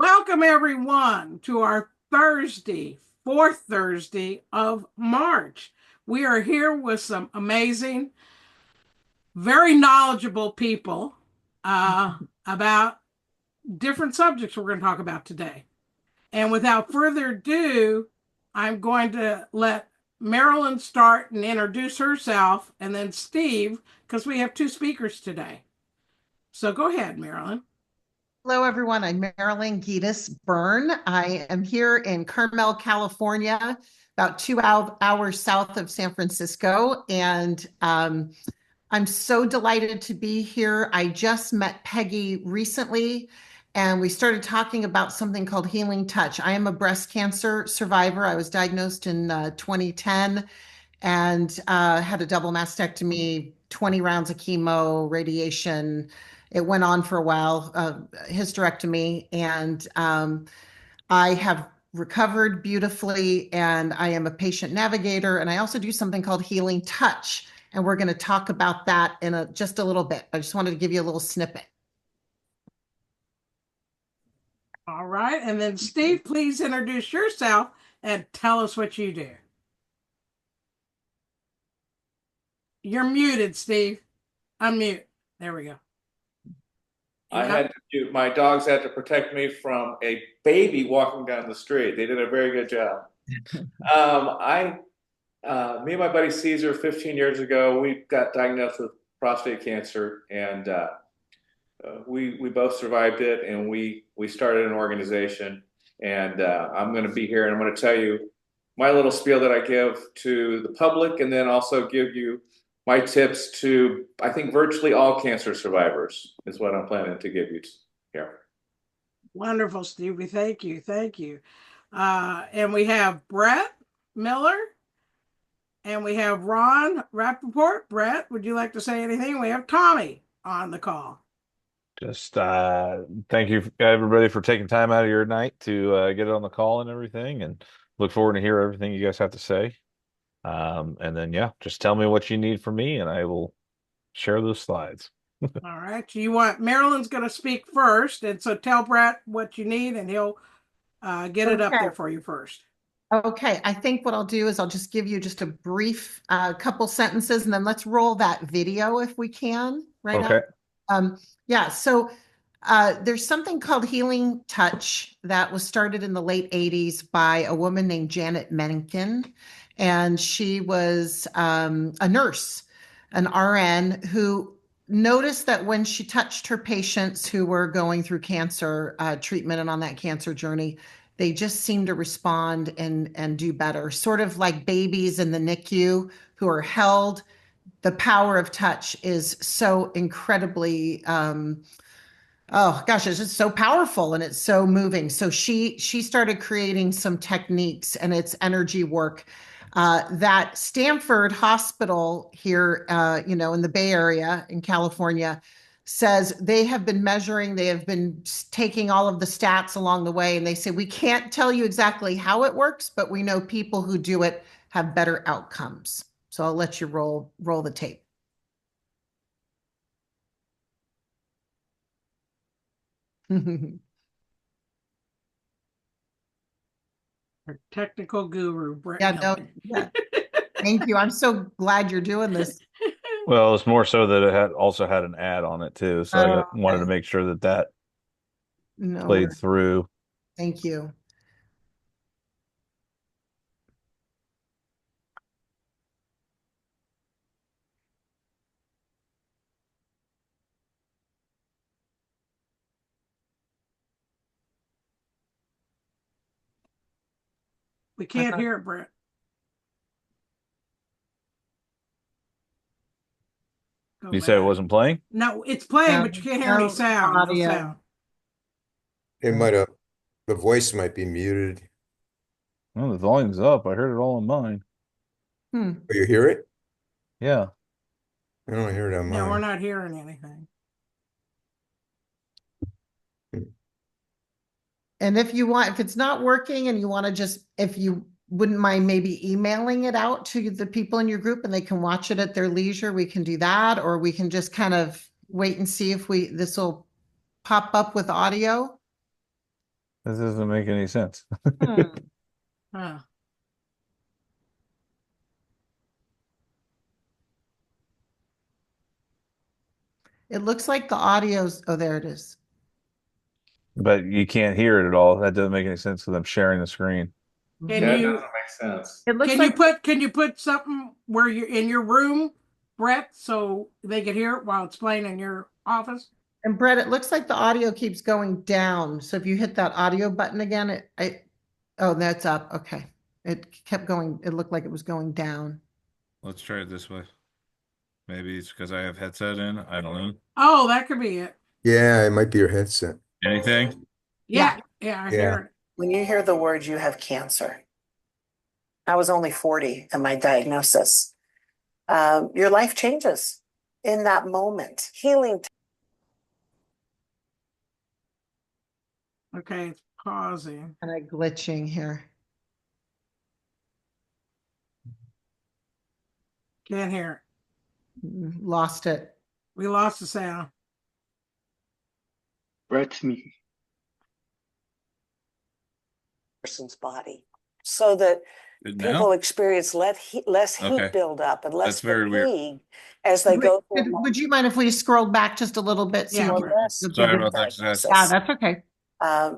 Welcome, everyone, to our Thursday, fourth Thursday of March. We are here with some amazing, very knowledgeable people about different subjects we're going to talk about today. And without further ado, I'm going to let Marilyn start and introduce herself, and then Steve, because we have two speakers today. So go ahead, Marilyn. Hello, everyone. I'm Marilyn Getas Byrne. I am here in Carmel, California, about 2 hours south of San Francisco. And I'm so delighted to be here. I just met Peggy recently, and we started talking about something called healing touch. I am a breast cancer survivor. I was diagnosed in 2010 and had a double mastectomy, 20 rounds of chemo, radiation. It went on for a while, hysterectomy, and I have recovered beautifully, and I am a patient navigator, and I also do something called healing touch, and we're going to talk about that in just a little bit. I just wanted to give you a little snippet. All right. And then, Steve, please introduce yourself and tell us what you do. You're muted, Steve. Unmute. There we go. I had to do, my dogs had to protect me from a baby walking down the street. They did a very good job. Me and my buddy Caesar, 15 years ago, we got diagnosed with prostate cancer, and we both survived it, and we started an organization. And I'm going to be here, and I'm going to tell you my little spiel that I give to the public, and then also give you my tips to, I think, virtually all cancer survivors is what I'm planning to give you here. Wonderful, Stevie. Thank you. Thank you. And we have Brett Miller and we have Ron Rappaport. Brett, would you like to say anything? We have Tommy on the call. Just thank you everybody for taking time out of your night to get on the call and everything, and look forward to hear everything you guys have to say. And then yeah, just tell me what you need from me and I will share those slides. All right. You want Marilyn's going to speak first, and so tell Brett what you need, and he'll get it up there for you first. Okay, I think what I'll do is I'll just give you just a brief couple sentences, and then let's roll that video if we can right now. Yeah, so there's something called Healing Touch that was started in the late 80s by a woman named Janet Menken, and she was a nurse, an RN, who noticed that when she touched her patients who were going through cancer treatment and on that cancer journey, they just seem to respond and do better, sort of like babies in the NICU who are held. The power of touch is so incredibly, oh gosh, it's just so powerful and it's so moving. So she started creating some techniques, and it's energy work. That Stanford Hospital here, in the Bay Area in California, says they have been measuring, they have been taking all of the stats along the way, and they say, we can't tell you exactly how it works, but we know people who do it have better outcomes. So I'll let you roll the tape. Our technical guru, Brett. Yeah. Thank you. I'm so glad you're doing this. Well, it's more so that it also had an ad on it too, so I wanted to make sure that played through. Thank you. We can't hear it, Brett. You said it wasn't playing? No, it's playing, but you can't hear any sound. Audio. No sound. It might have, the voice might be muted. Well, the volume's up. I heard it all on mine. Oh, you hear it? Yeah. I don't hear it on mine. No, we're not hearing anything. And if it's not working and you want to just, if you wouldn't mind maybe emailing it out to the people in your group and they can watch it at their leisure, we can do that, or we can just kind of wait and see if this will pop up with audio. This doesn't make any sense. Huh. It looks like the audio's, oh, there it is. But you can't hear it at all. That doesn't make any sense because I'm sharing the screen. Can Yeah, it you doesn't make sense. It looks can like you put something where you're in your room, Brett, so they can hear it while it's playing in your office? And Brett, it looks like the audio keeps going down. So if you hit that audio button again, oh, that's up. Okay. It kept going. It looked like it was going down. Let's try it this way. Maybe it's because I have headset in. I don't know. Oh, that could be it. Yeah, it might be your headset. Anything? Yeah, I hear it. When you hear the words, you have cancer. I was only 40 in my diagnosis. Your life changes in that moment. Healing. Okay, it's pausing. And I'm glitching here. Can't hear Lost it. it. We lost the sound. Brett's me. Person's body so that Good people now? experience less heat Okay. build up and less That's very weird. fatigue as they go through. Would you mind if we scrolled back just a little bit? So Yeah, you Brett. can- Sorry about that, guys. Yeah, that's okay.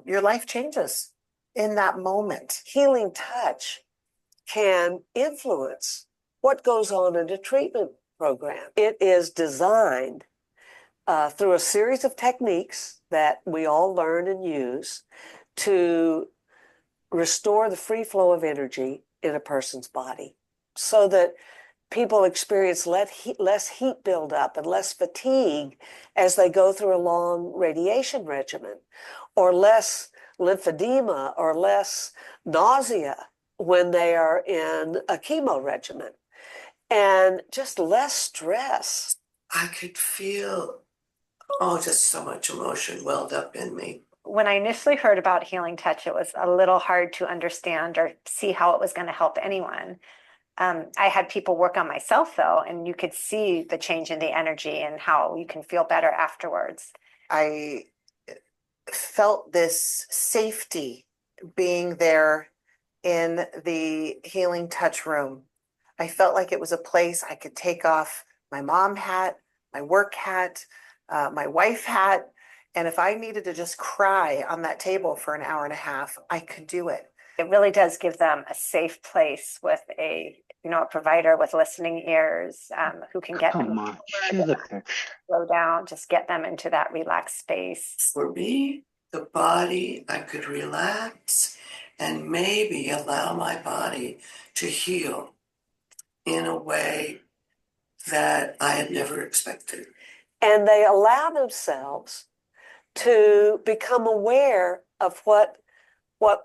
Your life changes in that moment. Healing touch can influence what goes on in a treatment program. It is designed through a series of techniques that we all learn and use to restore the free flow of energy in a person's body so that people experience less heat buildup and less fatigue as they go through a long radiation regimen, or less lymphedema or less nausea when they are in a chemo regimen, and just less stress. I could feel, just so much emotion welled up in me. When I initially heard about Healing Touch, it was a little hard to understand or see how it was going to help anyone. I had people work on myself, though, and you could see the change in the energy and how you can feel better afterwards. I felt this safety being there in the Healing Touch room. I felt like it was a place I could take off my mom hat, my work hat, my wife hat. And if I needed to just cry on that table for an hour and a half, I could do it. It really does give them a safe place with a provider with listening ears, who can get them slow down, just get them into that relaxed space. For me, the body, I could relax and maybe allow my body to heal in a way that I had never expected. And they allow themselves to become aware of what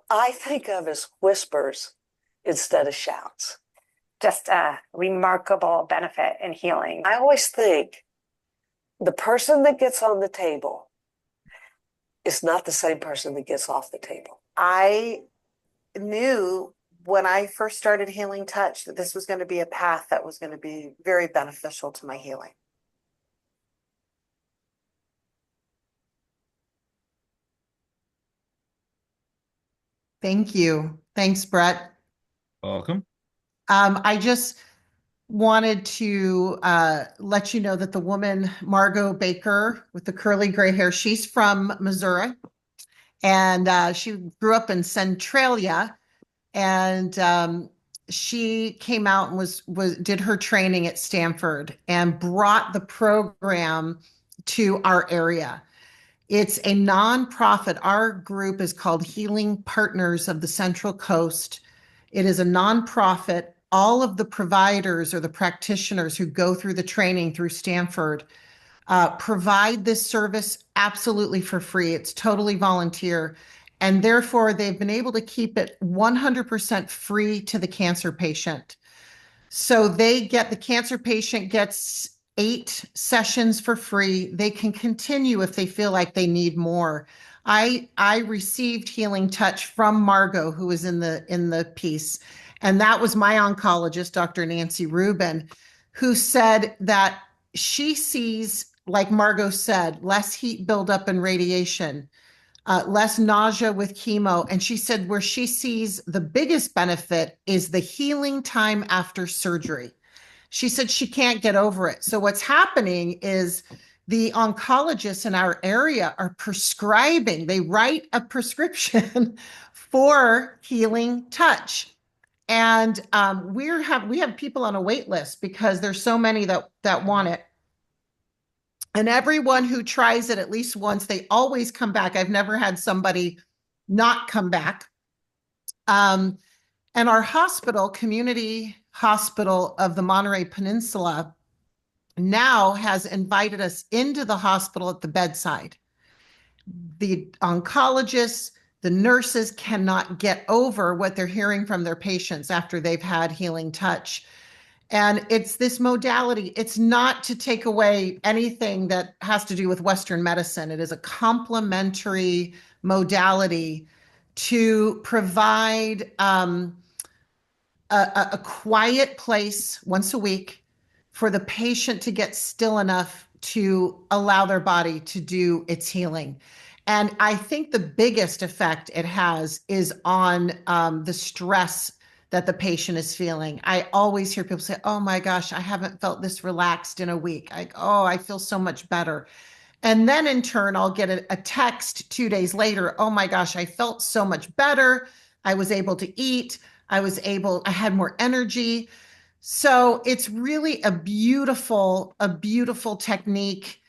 I think of as whispers instead of shouts. Just a remarkable benefit in healing. I always think the person that gets on the table is not the same person that gets off the table. I knew when I first started Healing Touch that this was going to be a path that was going to be very beneficial to my healing. Thank you. Thanks, Brett. Welcome. I just wanted to let you know that the woman, Margot Baker, with the curly gray hair, she's from Missouri, and she grew up in Centralia, and she came out and was did her training at Stanford and brought the program to our area. It's a nonprofit. Our group is called Healing Partners of the Central Coast. It is a nonprofit. All of the providers or the practitioners who go through the training through Stanford provide this service absolutely for free. It's totally volunteer. And therefore, they've been able to keep it 100% free to the cancer patient. So the cancer patient gets 8 sessions for free. They can continue if they feel like they need more. I received Healing Touch from Margot, who was in the piece, and that was my oncologist, Dr. Nancy Rubin, who said that she sees, like Margot said, less heat buildup and radiation. less nausea with chemo. And she said where she sees the biggest benefit is the healing time after surgery. She said she can't get over it. So what's happening is the oncologists in our area are prescribing, they write a prescription for healing touch. And we have people on a wait list because there's so many that want it. And everyone who tries it at least once, they always come back. I've never had somebody not come back. And our hospital, Community Hospital of the Monterey Peninsula, now has invited us into the hospital at the bedside. The oncologists, the nurses cannot get over what they're hearing from their patients after they've had healing touch. And it's this modality. It's not to take away anything that has to do with Western medicine. It is a complementary modality to provide a quiet place once a week for the patient to get still enough to allow their body to do its healing. And I think the biggest effect it has is on the stress that the patient is feeling. I always hear people say, oh my gosh, I haven't felt this relaxed in a week. I feel so much better. And then in turn, I'll get a text 2 days later. Oh my gosh, I felt so much better. I was able to eat. I had more energy. So it's really a beautiful technique.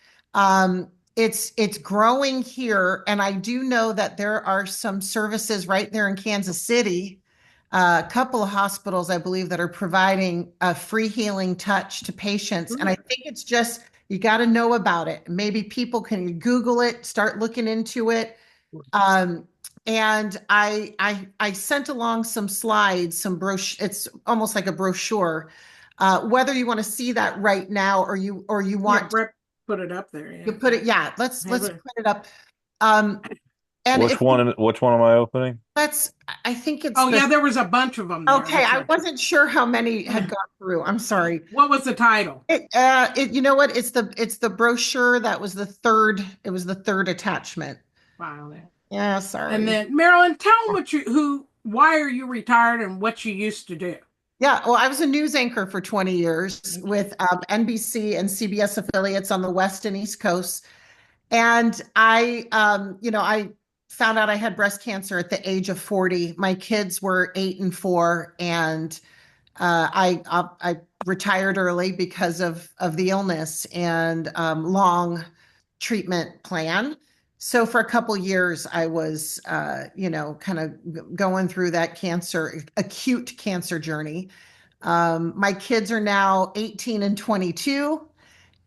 It's growing here. And I do know that there are some services right there in Kansas City, a couple of hospitals, I believe, that are providing a free healing touch to patients. And I think it's just, you got to know about it. Maybe people can Google it, start looking into it. And I sent along some slides, some brochure. It's almost like a brochure. Whether you want to see that right now or you want Brett put it up there. Yeah. You put it, yeah. Let's put it up. And which one am I opening? I think it's. Yeah, there was a bunch of them there. Okay, I wasn't sure how many had gone through. I'm sorry. What was the title? You know what? It's the brochure that was the third. It was the third attachment. Wow. Yeah, sorry. And then Marilyn, tell them why are you retired and what you used to do? Yeah, well, I was a news anchor for 20 years with NBC and CBS affiliates on the West and East Coast. And I found out I had breast cancer at the age of 40. My kids were 8 and 4, and I retired early because of the illness and long treatment plan. So for a couple years, I was, kind of going through that acute cancer journey. My kids are now 18 and 22.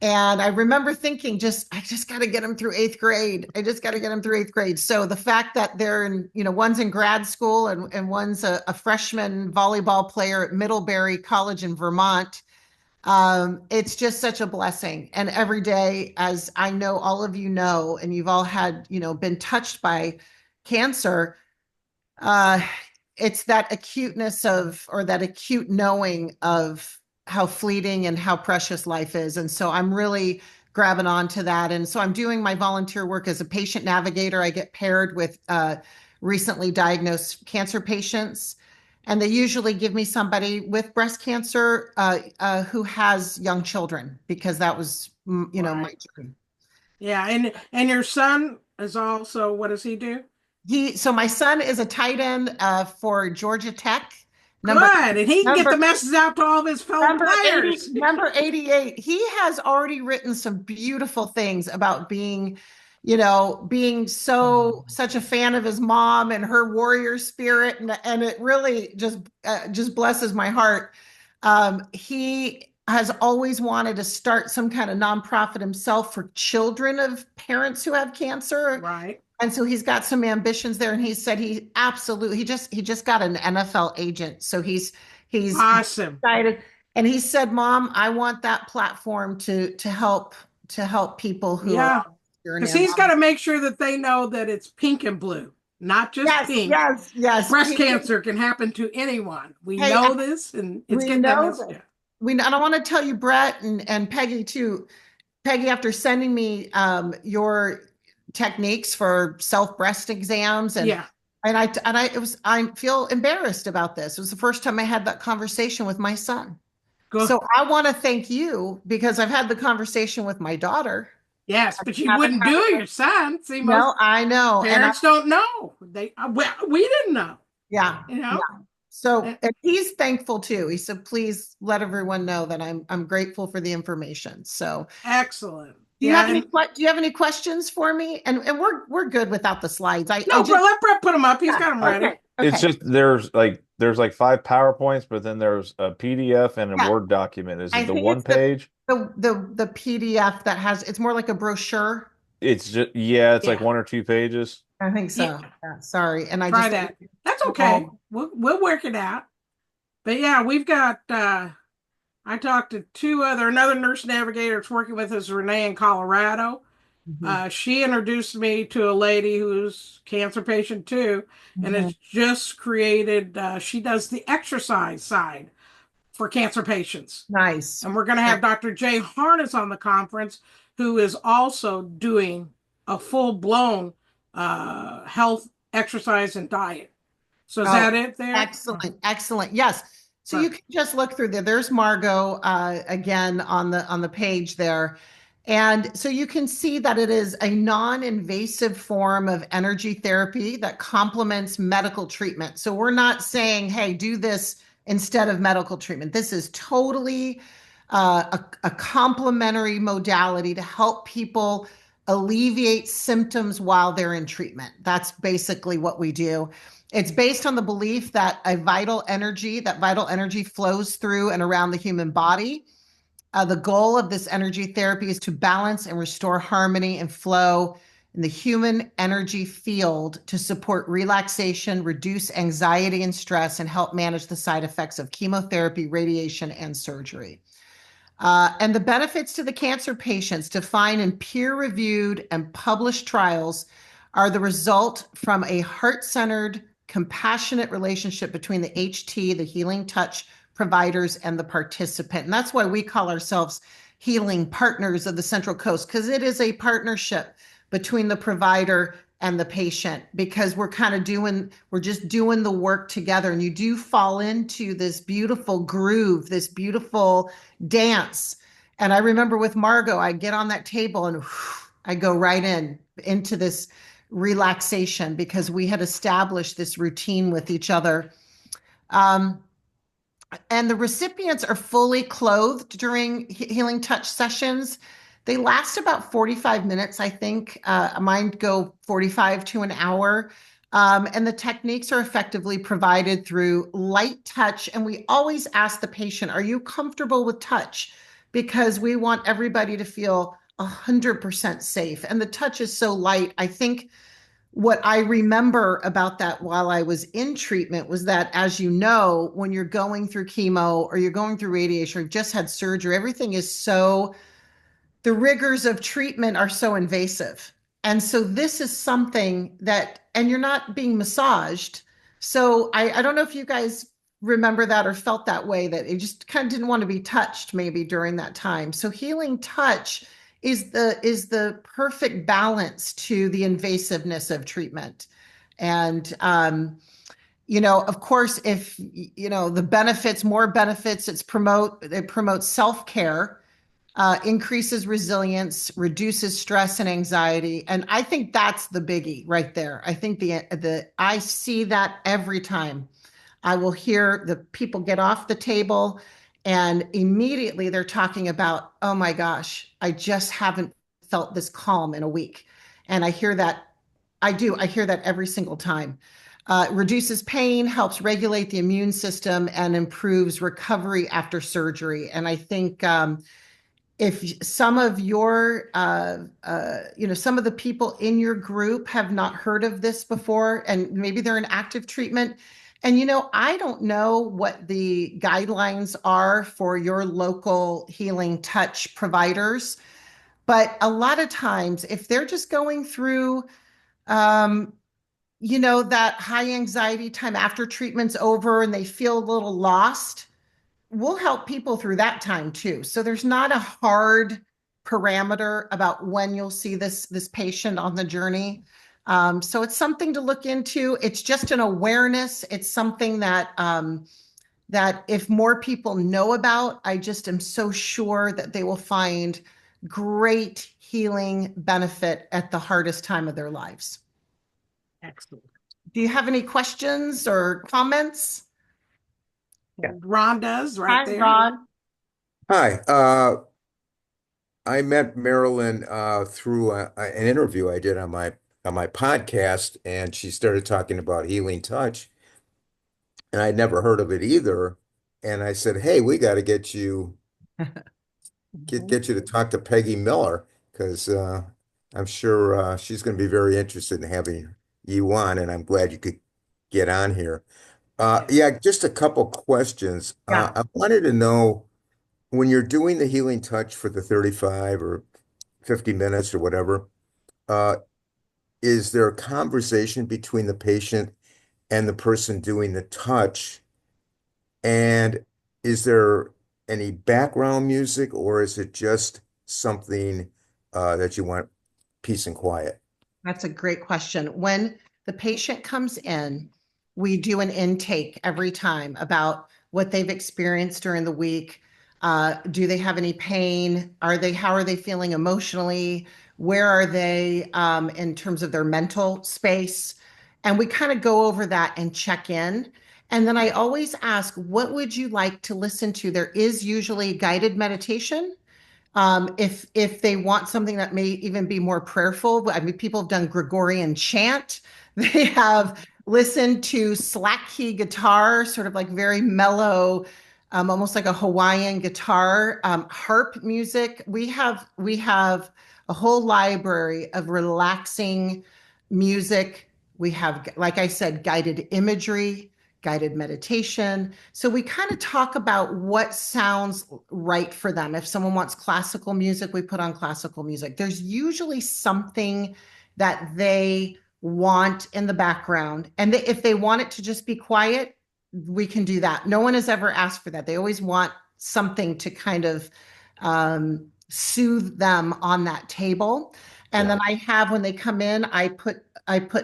And I remember thinking, I just got to get them through 8th grade. I just got to get them through 8th grade. So the fact that they're one's in grad school and one's a freshman volleyball player at Middlebury College in Vermont, it's just such a blessing. And every day, as I know all of you know, and you've all had, been touched by cancer, it's that acuteness or that acute knowing of how fleeting and how precious life is. And so I'm really grabbing on to that. And so I'm doing my volunteer work as a patient navigator. I get paired with recently diagnosed cancer patients, and they usually give me somebody with breast cancer who has young children, because that was, my dream. Yeah. And your son is also, what does he do? So my son is a tight end for Georgia Tech. Good, and he can get the message out to all of his fellow players. Number 88, he has already written some beautiful things about being such a fan of his mom and her warrior spirit, and it really just blesses my heart. He has always wanted to start some kind of nonprofit himself for children of parents who have cancer. Right. And so he's got some ambitions there, and he said he just got an NFL agent. So he's awesome. Excited. And he said, Mom, I want that platform to help people who are, because he's got to make sure that they know that it's pink and blue, not just pink. Yes. Breast cancer can happen to anyone. We know this, and it's getting that message. And I want to tell you, Brett and Peggy too. Peggy, after sending me your techniques for self breast exams. And Yeah. I feel embarrassed about this. It was the first time I had that conversation with my son. Go. So I want to thank you because I've had the conversation with my daughter. Yes, but you Haven't wouldn't had do it it with- yourself. See, most No, I know. And parents don't know. Well, we didn't know. yeah. You know. Yeah. So And- and he's thankful too. He said, please let everyone know that I'm grateful for the information. So Excellent. do you Yeah. have any questions for me? And we're good without the slides. I No, just but let Brett put them up. He's Yeah, got them ready. okay. It's just there's like 5 PowerPoints, but then there's a PDF and a Yeah. Word document. Is I it the think one it's page? the PDF that has it's more like a brochure. It's just it's like Yeah. 1 or 2 pages. I think so. Yeah. Yeah, sorry. And I Try just that. That's okay. We'll work it out. But yeah, we've got I talked to another nurse navigator that's working with us, Renee, in Colorado. She introduced me to a lady who's cancer patient too, and it's just created. She does the exercise side for cancer patients. Nice. And we're going to have Dr. Jay Harness on the conference, who is also doing a full-blown health, exercise, and diet. So is that it there? Excellent. Excellent. Yes. So you can just look through there. There's Margot again on the page there. And so you can see that it is a non-invasive form of energy therapy that complements medical treatment. So we're not saying, hey, do this instead of medical treatment. This is totally a complementary modality to help people alleviate symptoms while they're in treatment. That's basically what we do. It's based on the belief that vital energy flows through and around the human body. The goal of this energy therapy is to balance and restore harmony and flow in the human energy field to support relaxation, reduce anxiety and stress, and help manage the side effects of chemotherapy, radiation, and surgery. And the benefits to the cancer patients defined in peer-reviewed and published trials are the result from a heart-centered, compassionate relationship between the HT, the healing touch providers, and the participant. And that's why we call ourselves healing partners of the Central Coast, because it is a partnership between the provider and the patient, because we're just doing the work together. And you do fall into this beautiful groove, this beautiful dance. And I remember with Margot, I get on that table and I go right into this relaxation because we had established this routine with each other. And the recipients are fully clothed during healing touch sessions. They last about 45 minutes, I think. Mine go 45 to an hour. And the techniques are effectively provided through light touch. And we always ask the patient, are you comfortable with touch? Because we want everybody to feel 100% safe. And the touch is so light. I think what I remember about that while I was in treatment was that, as you know, when you're going through chemo or you're going through radiation or you've just had surgery, everything is the rigors of treatment are so invasive. And so this is something that, and you're not being massaged. So I don't know if you guys remember that or felt that way, that you just kind of didn't want to be touched maybe during that time. So healing touch is the perfect balance to the invasiveness of treatment. And of course, if the benefits, more benefits, it promotes self-care, increases resilience, reduces stress and anxiety. And I think that's the biggie right there. I think I see that every time. I will hear the people get off the table and immediately they're talking about, oh my gosh, I just haven't felt this calm in a week. And I hear that. I hear that every single time. Reduces pain, helps regulate the immune system, and improves recovery after surgery. And I think if some of your, some of the people in your group have not heard of this before, and maybe they're in active treatment, and I don't know what the guidelines are for your local healing touch providers, but a lot of times, if they're just going through, that high anxiety time after treatment's over and they feel a little lost, we'll help people through that time too. So there's not a hard parameter about when you'll see this patient on the journey. So it's something to look into. It's just an awareness. It's something that that if more people know about, I just am so sure that they will find great healing benefit at the hardest time of their lives. Excellent. Do you have any questions or comments? Yeah. Ron does right Hi, there. Ron. Hi. I met Marilyn through an interview I did on my podcast, and she started talking about healing touch, and I'd never heard of it either. And I said, "Hey, we got to get you to talk to Peggy Miller because I'm sure she's going to be very interested in having you on, and I'm glad you could get on here." Yeah, just a couple questions. Yeah. I wanted to know when you're doing the healing touch for the 35 or 50 minutes or whatever, uh, is there a conversation between the patient and the person doing the touch? And is there any background music, or is it just something that you want peace and quiet? That's a great question. When the patient comes in, we do an intake every time about what they've experienced during the week. Do they have any pain? How are they feeling emotionally? Where are they in terms of their mental space? And we kind of go over that and check in. And then I always ask, what would you like to listen to? There is usually guided meditation. If they want something that may even be more prayerful, I mean, people have done Gregorian chant. They have listened to slack key guitar, sort of like very mellow, almost like a Hawaiian guitar, harp music. We have a whole library of relaxing music. We have, like I said, guided imagery, guided meditation. So we kind of talk about what sounds right for them. If someone wants classical music, we put on classical music. There's usually something that they want in the background. And if they want it to just be quiet, we can do that. No one has ever asked for that. They always want something to kind of soothe them on that table. And then I have, when they come in, I put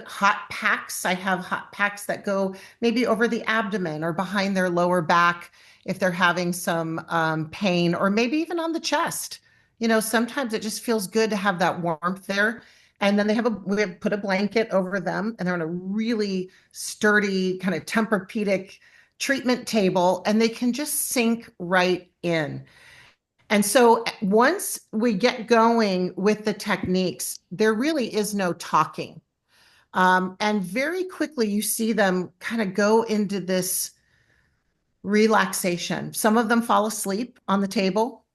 hot packs. I have hot packs that go maybe over the abdomen or behind their lower back if they're having some pain, or maybe even on the chest. You know, sometimes it just feels good to have that warmth there. And then we have put a blanket over them, and they're on a really sturdy kind of Tempur-Pedic treatment table, and they can just sink right in. And so once we get going with the techniques, there really is no talking. And very quickly, you see them kind of go into this relaxation. Some of them fall asleep on the table.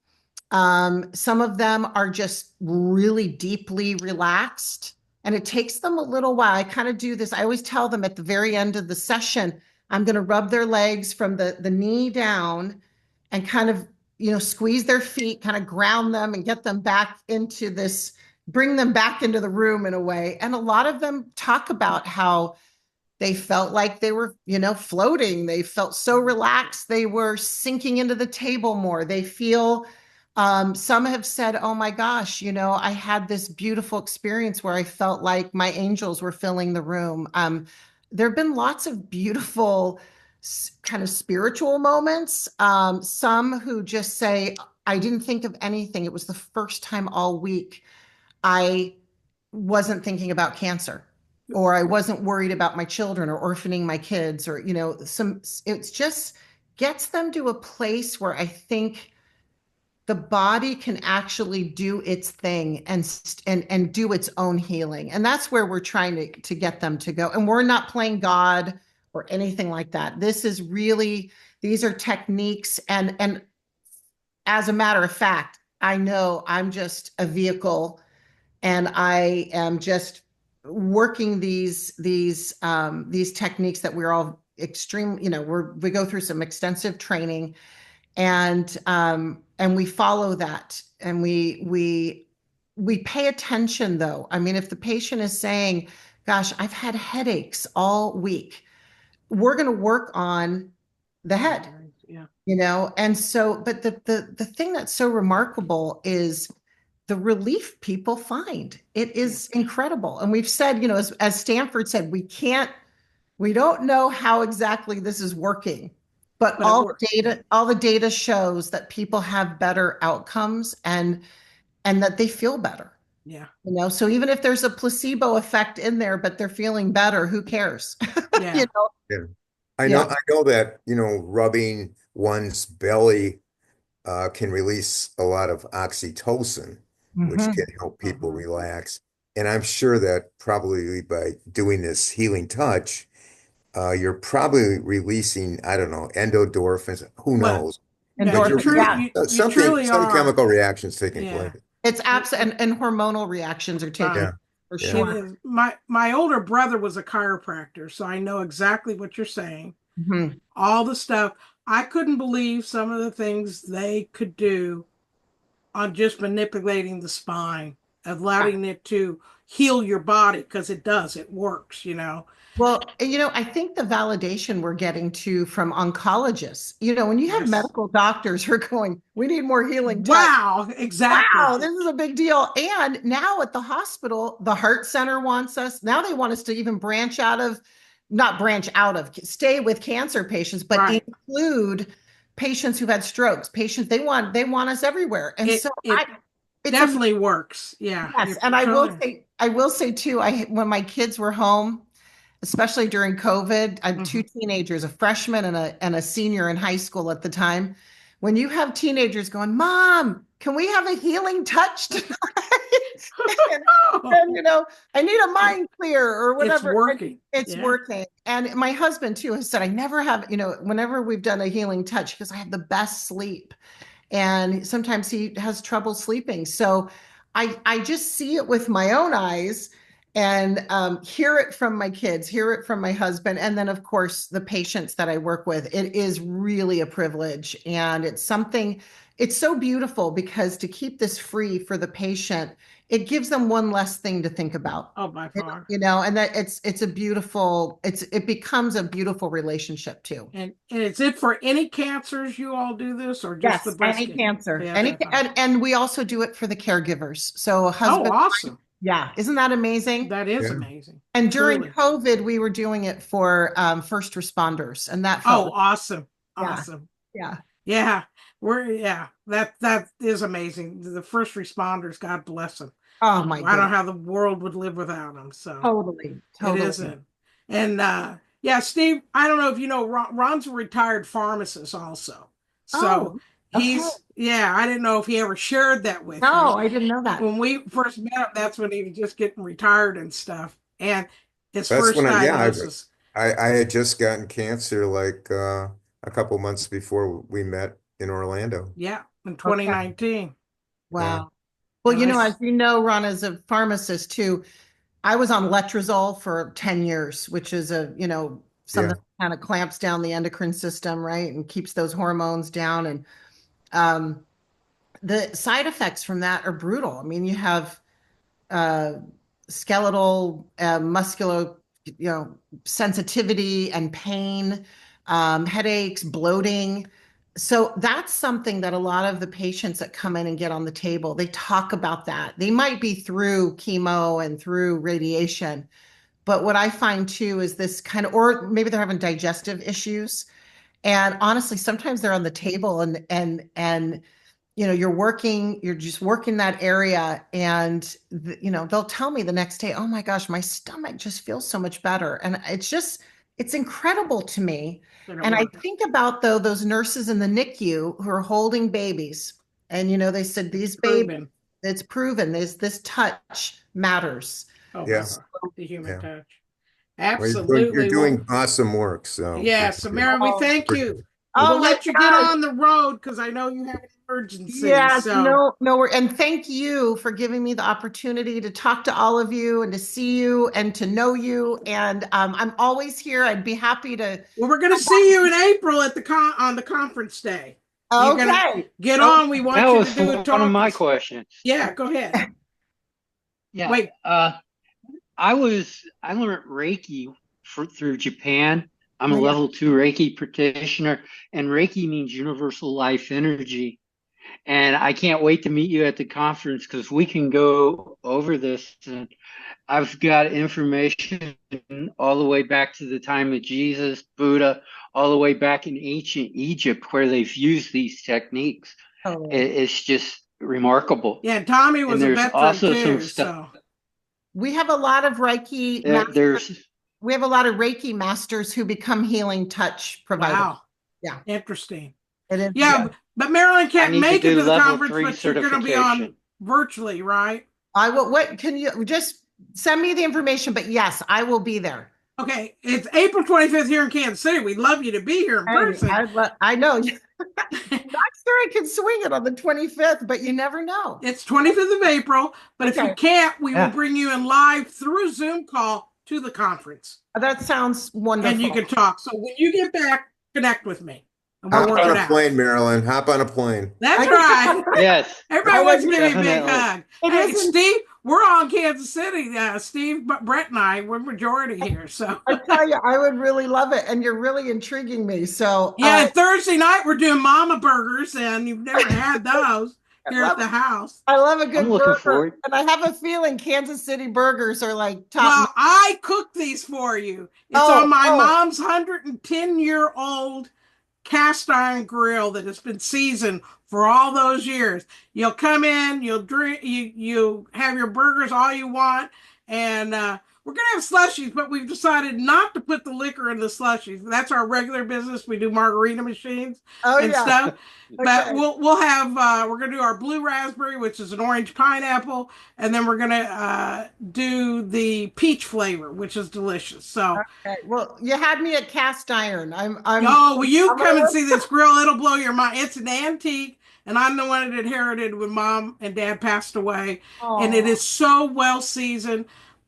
Some of them are just really deeply relaxed. And it takes them a little while. I kind of do this. I always tell them at the very end of the session, I'm going to rub their legs from the knee down and kind of, squeeze their feet, kind of ground them and get them back into this, bring them back into the room in a way. And a lot of them talk about how they felt like they were, floating. They felt so relaxed. They were sinking into the table more. They feel, some have said, oh my gosh, I had this beautiful experience where I felt like my angels were filling the room. There have been lots of beautiful kind of spiritual moments. Some who just say, I didn't think of anything. It was the first time all week I wasn't thinking about cancer, or I wasn't worried about my children or orphaning my kids, or, it's just gets them to a place where I think the body can actually do its thing and do its own healing. And that's where we're trying to get them to go. And we're not playing God or anything like that. This is really, these are techniques. And as a matter of fact, I know I'm just a vehicle, and I am just working these techniques that we're all extreme, we go through some extensive training, and we follow that, and we pay attention though. I mean, if the patient is saying, gosh, I've had headaches all week, we're going to work on the head. Yeah. And so, but the thing that's so remarkable is the relief people find. It is incredible. And we've said, as Stanford said, we don't know how exactly this is working, but all the data shows that people have better outcomes and that they feel better. Yeah. So even if there's a placebo effect in there, but they're feeling better, who cares? Yeah. Yeah. I know that, rubbing one's belly can release a lot of oxytocin, which can help people relax. And I'm sure that probably by doing this healing touch, you're probably releasing, I don't know, endorphins, who knows? But You truly some are. chemical reactions taking place. It's absolutely, and hormonal reactions are taking for sure. It is. My older brother was a chiropractor, so I know exactly what you're saying. All the stuff. I couldn't believe some of the things they could do on just manipulating the spine, of allowing it to heal your body, because it does. It works, Well, I think the validation we're getting from oncologists, when you have medical doctors who are going, we need more healing touch. Wow, exactly. Wow, this is a big deal. And now at the hospital, the Heart Center wants us. Now they want us to even stay with cancer patients, but include patients who've had strokes, they want us everywhere. And it definitely works. Yeah. Yes. And I will say too, when my kids were home, especially during COVID, I had two teenagers, a freshman and a senior in high school at the time. When you have teenagers going, Mom, can we have a healing touch tonight? and I need a mind clear or whatever. It's working. It's working. And my husband too has said, I never have, whenever we've done a healing touch, because I have the best sleep. And sometimes he has trouble sleeping. So I just see it with my own eyes and hear it from my kids, hear it from my husband. And then, of course, the patients that I work with. It is really a privilege. And it's so beautiful, because to keep this free for the patient, it gives them one less thing to think about. Oh, by far. And that it becomes a beautiful relationship too. And is it for any cancers you all do this, or just the breast cancer? And we also do it for the caregivers. So husband. Oh, awesome. Yeah. Isn't that amazing? That is amazing. And during COVID, we were doing it for first responders, and that awesome. Awesome. Yeah. Yeah. That is amazing. The first responders, God bless them. Oh my God. I don't know how the world would live without them. So totally. It isn't. And Steve, I don't know if you know, Ron's a retired pharmacist also. So I didn't know if he ever shared that with you. No, I didn't know that. When we first met him, that's when he was just getting retired and stuff. And his That's first when diagnosis. I had just gotten cancer like a couple months before we met in Orlando. Yeah, in 2019. Wow. Well, as you know, Ron, as a pharmacist too, I was on letrozole for 10 years, which is something that kind of clamps down the endocrine system, right? And keeps those hormones down. And the side effects from that are brutal. I mean, you have skeletal, muscular, sensitivity and pain, headaches, bloating. So that's something that a lot of the patients that come in and get on the table, they talk about that. They might be through chemo and through radiation, but what I find too is this kind of, or maybe they're having digestive issues. And honestly, sometimes they're on the table and you're just working that area, and they'll tell me the next day, oh my gosh, my stomach just feels so much better. And it's incredible to me. And I think about those nurses in the NICU who are holding babies, and they said these babies, it's proven this touch matters. Oh, yeah. The human touch. Absolutely. Well, you're doing awesome work. So so Marilyn, we thank you. We'll let you get on the road, because I know you have an emergency. Yes, no, and thank you for giving me the opportunity to talk to all of you and to see you and to know you. And I'm always here. I'd be happy to. Well, we're going to see you in April at on the conference day. You're gonna get on. We want you to do a talk. One of my questions. Yeah, go ahead. Yeah. Wait. I learned Reiki through Japan. I'm a level 2 Reiki practitioner, and Reiki means universal life energy. And I can't wait to meet you at the conference because we can go over this. And I've got information all the way back to the time of Jesus, Buddha, all the way back in ancient Egypt where they've used these techniques. Oh. It's just remarkable. Yeah, Tommy was and a there's veteran also too, some stuff. so. We have a lot of Reiki we have a lot of Reiki masters who become healing touch providers. Wow. Yeah. Interesting. It is. Yeah, but Marilyn can't make it to the conference, but you're going to be on virtually, right? I will. What can you just send me the information? But yes, I will be there. Okay, it's April 25th here in Kansas City. We'd love you to be here in person. I know. Not sure I can swing it on the 25th, but you never know. It's 25th of April, but if you can't, we will bring you in live through Zoom call to the conference. That sounds wonderful. And you can talk. So when you get back, connect with me. Hop on a plane, Marilyn. Hop on a plane. That's right. Yes. Everybody wants to give me a big hug. Hey, Steve, we're all in Kansas City. Steve, Brett, and I, we're majority here. So I tell you, I would really love it, and you're really intriguing me. So yeah, Thursday night we're doing Mama Burgers, and you've never had those here at the house. I love a good burger, forward. And I have a feeling Kansas City burgers are like top. Well, I cook these for you. It's on my mom's 110-year-old cast iron grill that has been seasoned for all those years. You'll come in, you'll drink, you have your burgers all you want, and we're gonna have slushies, but we've decided not to put the liquor in the slushies. That's our regular business. We do margarita machines stuff. But we'll have we're gonna do our blue raspberry, which is an orange pineapple, and then we're gonna do the peach flavor, which is delicious. So well, you had me at cast iron. Will you come and see this grill? It'll blow your mind. It's an antique, and I'm the one that inherited when Mom and Dad passed away. And it is so well seasoned.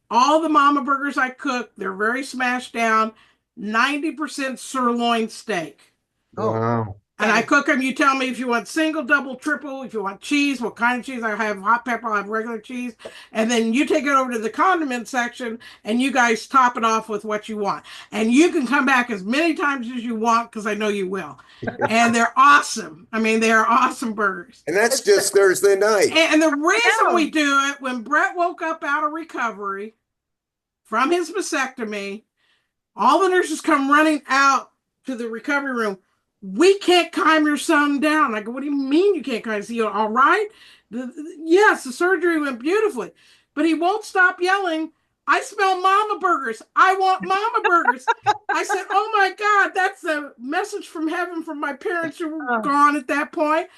All the Mama burgers I cook, they're very smashed down, 90% sirloin steak. Wow. And I cook them. You tell me if you want single, double, triple, if you want cheese, what kind of cheese. I have hot pepper, I have regular cheese. And then you take it over to the condiment section and you guys top it off with what you want. And you can come back as many times as you want because I know you will. And they're awesome. I mean, they are awesome burgers. And that's just Thursday night. And the reason we do it, when Brett woke up out of recovery from his mastectomy, all the nurses come running out to the recovery room. We can't calm your son down. I go, what do you mean you can't calm him? You all right? Yes, the surgery went beautifully. But he won't stop yelling, I smell Mama burgers. I want Mama burgers. I said, oh my God, that's a message from heaven from my parents who were gone at that point.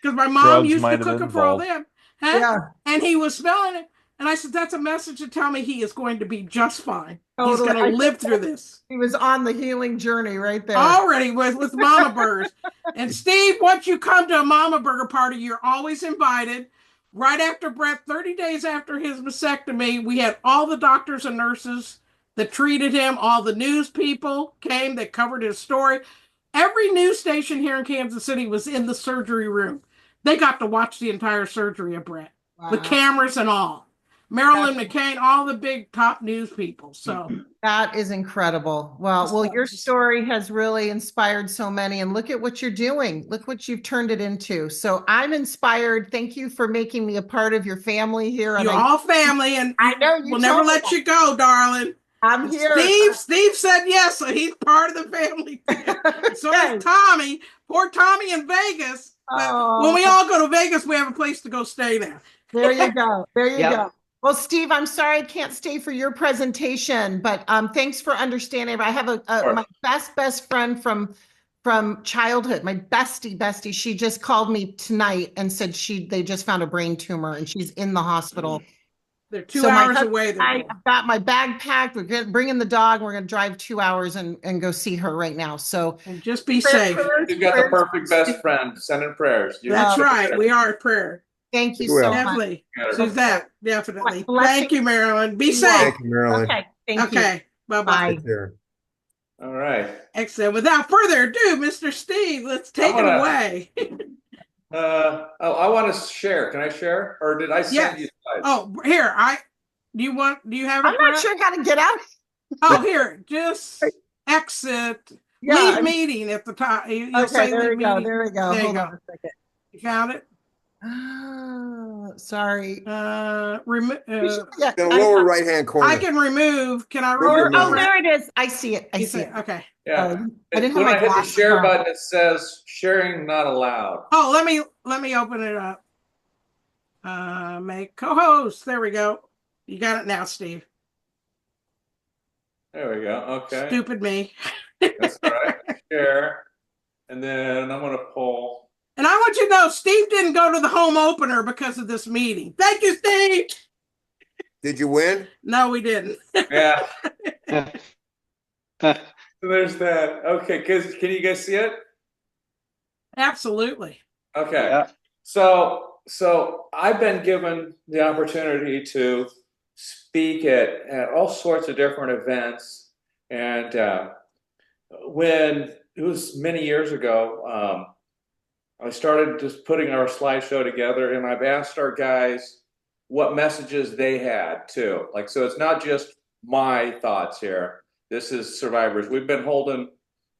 Because my mom used to cook them for all them. Huh? Yeah. And he was smelling it. And I said, that's a message to tell me he is going to be just fine. Totally. He's going to live through this. He was on the healing journey right there. Already with Mama Burgers. And Steve, once you come to a Mama Burger party, you're always invited. Right after Brett, 30 days after his mastectomy, we had all the doctors and nurses that treated him. All the news people came that covered his story. Every news station here in Kansas City was in the surgery room. They got to watch the entire surgery of Brett with cameras and all. Marilyn McCain, all the big top news people. So that is incredible. Well, your story has really inspired so many, and look at what you're doing. Look what you've turned it into. So I'm inspired. Thank you for making me a part of your family here. You're all family, and I know we'll never let you go, darling. I'm here. Steve said yes, so he's part of the family. So is Tommy. Poor Tommy in Vegas. But when we all go to Vegas, we have a place to go stay now. There you go. There you go. Well, Steve, I'm sorry I can't stay for your presentation, but thanks for understanding. I have my best friend from childhood, my bestie. She just called me tonight and said they just found a brain tumor and she's in the hospital. They're 2 hours away. I've got my bag packed. We're bringing the dog. We're going to drive 2 hours and go see her right now. So and just be safe. You've got the perfect best friend. Sending prayers. That's right. We are at prayer. Thank you so much. Definitely. Definitely. Blessing. Thank you, Marilyn. Be safe. Thank you, Marilyn. Okay. Thank you. Okay. Bye-bye. All right. Excellent. Without further ado, Mr. Steve, let's take it away. I want to share. Can I share? Or did I send you slides? Oh, here. Do you have it? I'm not sure how to get out. Oh, here. Just exit. Leave meeting at the top. Okay, there we go. There we go. Hold on a second. You found it? Oh, sorry. Yeah, In the lower right-hand corner. I can remove. Can I Move your remove? mouse. Oh, there it is. I see it. I You see say, it. okay. Yeah. I didn't have When my I hit the glasses share on. button, it says sharing not allowed. Oh, let me open it up. Make co-host. There we go. You got it now, Steve. There we go. Okay. Stupid me. That's all right. Share. And then I'm going to pull. And I want you to know, Steve didn't go to the home opener because of this meeting. Thank you, Steve. Did you win? No, we didn't. Yeah. So there's that. Okay. Can you guys see it? Absolutely. Okay. Yeah. So I've been given the opportunity to speak at all sorts of different events. And when it was many years ago, I started just putting our slideshow together, and I've asked our guys what messages they had too. Like, so it's not just my thoughts here. This is survivors. We've been holding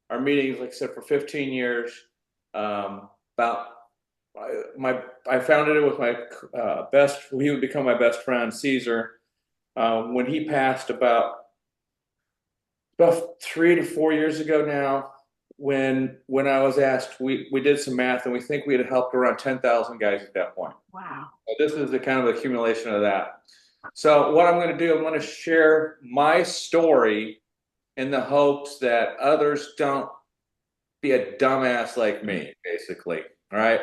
our meetings, like I said, for 15 years. I founded it with my he would become my best friend, Caesar, when he passed about 3 to 4 years ago now. When I was asked, we did some math, and we think we had helped around 10,000 guys at that point. Wow. So this is the kind of accumulation of that. So what I'm going to do, I'm going to share my story in the hopes that others don't be a dumbass like me, basically. All right.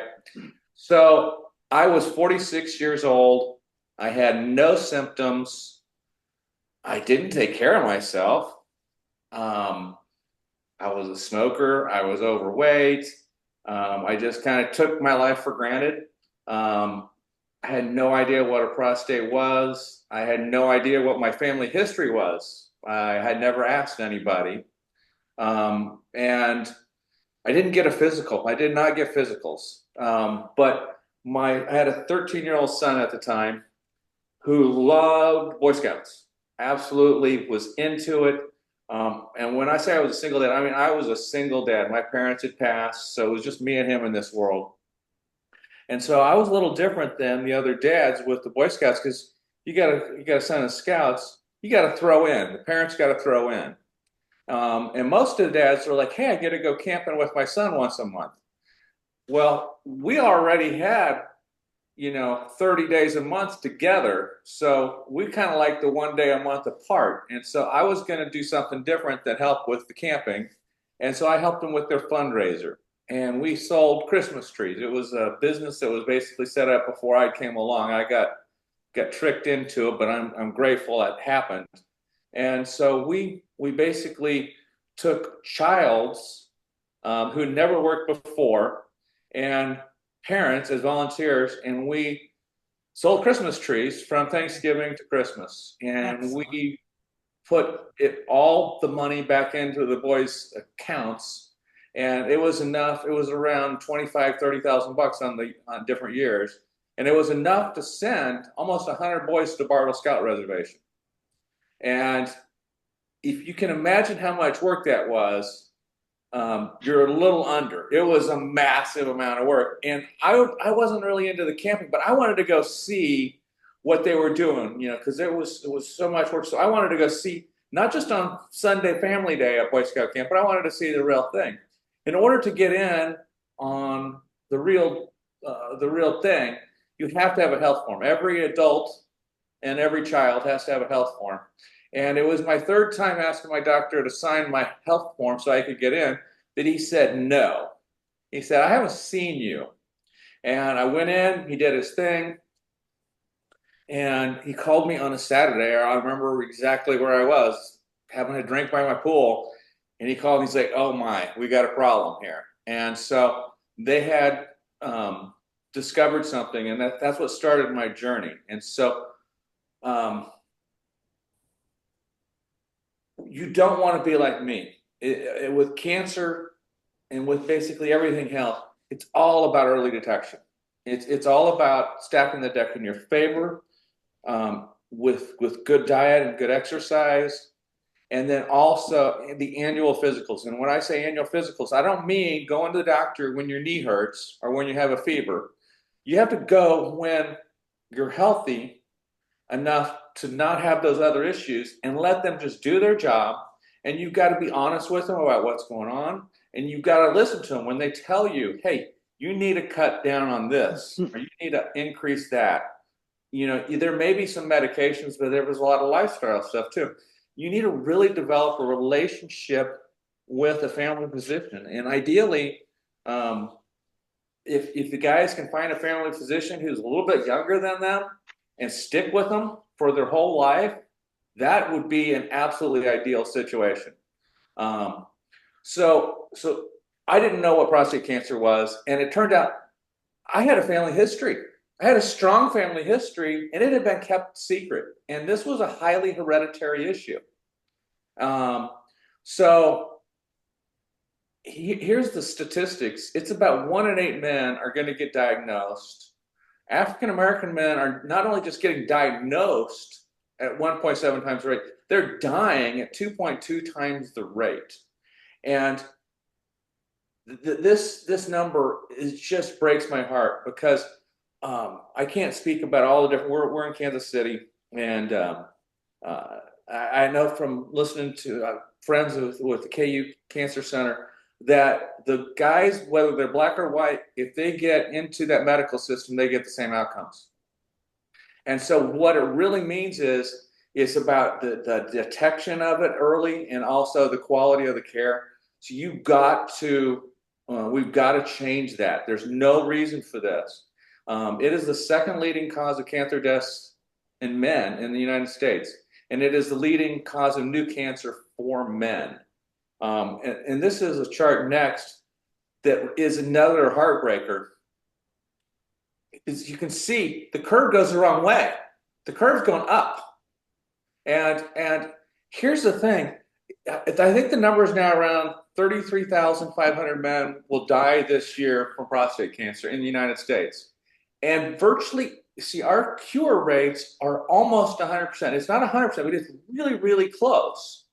So I was 46 years old. I had no symptoms. I didn't take care of myself. I was a smoker. I was overweight. I just kind of took my life for granted. I had no idea what a prostate was. I had no idea what my family history was. I had never asked anybody. And I didn't get a physical. I did not get physicals. But I had a 13-year-old son at the time who loved Boy Scouts, absolutely was into it. And when I say I was a single dad, I mean, I was a single dad. My parents had passed, so it was just me and him in this world. And so I was a little different than the other dads with the Boy Scouts, because you got a son of Scouts, you got to throw in. The parents got to throw in. And most of the dads are like, hey, I get to go camping with my son once a month. Well, we already had, 30 days a month together. So we kind of like the one day a month apart. And so I was going to do something different that helped with the camping. And so I helped them with their fundraiser. And we sold Christmas trees. It was a business that was basically set up before I came along. I got tricked into it, but I'm grateful that happened. And so we basically took childs who never worked before and parents as volunteers, and we sold Christmas trees from Thanksgiving to Christmas. And excellent. We put all the money back into the boys' accounts, and it was enough. It was around $25,000-$30,000 on different years, and it was enough to send almost 100 boys to Bartle Scout Reservation. And if you can imagine how much work that was, you're a little under. It was a massive amount of work. And I wasn't really into the camping, but I wanted to go see what they were doing, because it was so much work. So I wanted to go see, not just on Sunday Family Day at Boy Scout camp, but I wanted to see the real thing. In order to get in on the real thing, you have to have a health form. Every adult and every child has to have a health form. And it was my third time asking my doctor to sign my health form so I could get in, that he said no. He said, I haven't seen you. And I went in, he did his thing, and he called me on a Saturday. I remember exactly where I was, having a drink by my pool. And he called me, he's like, oh my, we got a problem here. And so they had discovered something, and that's what started my journey. And so you don't want to be like me. With cancer and with basically everything else, it's all about early detection. It's all about stacking the deck in your favor, with good diet and good exercise, And then also the annual physicals. And when I say annual physicals, I don't mean going to the doctor when your knee hurts or when you have a fever. You have to go when you're healthy enough to not have those other issues and let them just do their job. And you've got to be honest with them about what's going on. And you've got to listen to them when they tell you, hey, you need to cut down on this, or you need to increase that. You know, there may be some medications, but there was a lot of lifestyle stuff too. You need to really develop a relationship with a family physician. And ideally, if the guys can find a family physician who's a little bit younger than them and stick with them for their whole life, that would be an absolutely ideal situation. So I didn't know what prostate cancer was, and it turned out I had a family history. I had a strong family history, and it had been kept secret. And this was a highly hereditary issue. Here's the statistics. It's about 1 in 8 men are going to get diagnosed. African American men are not only just getting diagnosed at 1.7 times the rate, they're dying at 2.2 times the rate. And this number just breaks my heart because I can't speak about all the different. We're in Kansas City, and I know from listening to friends with the KU Cancer Center that the guys, whether they're black or white, if they get into that medical system, they get the same outcomes. And so what it really means is it's about the detection of it early and also the quality of the care. So we've got to change that. There's no reason for this. It is the second leading cause of cancer deaths in men in the United States. And it is the leading cause of new cancer for men. And this is a chart next that is another heartbreaker. As you can see, the curve goes the wrong way. The curve's going up. And here's the thing. I think the number is now around 33,500 men will die this year from prostate cancer in the United States. And virtually, see, our cure rates are almost 100%. It's not 100%, but it's really, really close.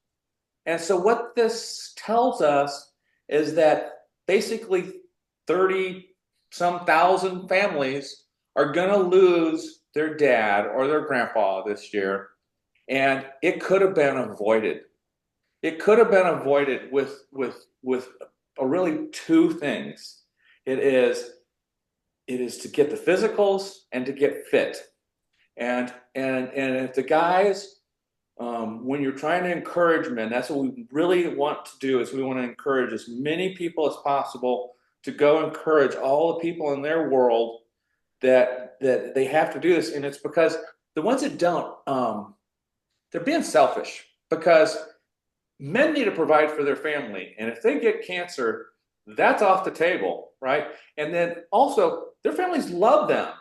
And so what this tells us is that basically 30-some thousand families are going to lose their dad or their grandpa this year. And it could have been avoided. It could have been avoided with really two things. It is to get the physicals and to get fit. And if the guys, when you're trying to encourage men, that's what we really want to do, is we want to encourage as many people as possible to go encourage all the people in their world that they have to do this. And it's because the ones that don't, they're being selfish, because men need to provide for their family. And if they get cancer, that's off the table, right? And then also their families love them.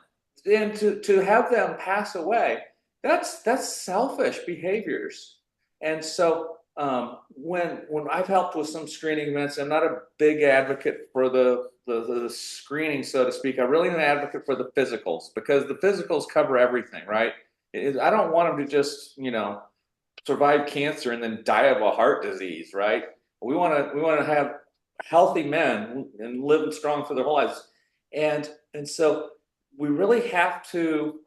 And to have them pass away, that's selfish behaviors. And so when I've helped with some screening events, I'm not a big advocate for the screening, so to speak. I really am an advocate for the physicals, because the physicals cover everything, right? I don't want them to just, survive cancer and then die of a heart disease, right? We want to have healthy men and live strong for their whole lives. And so we really have to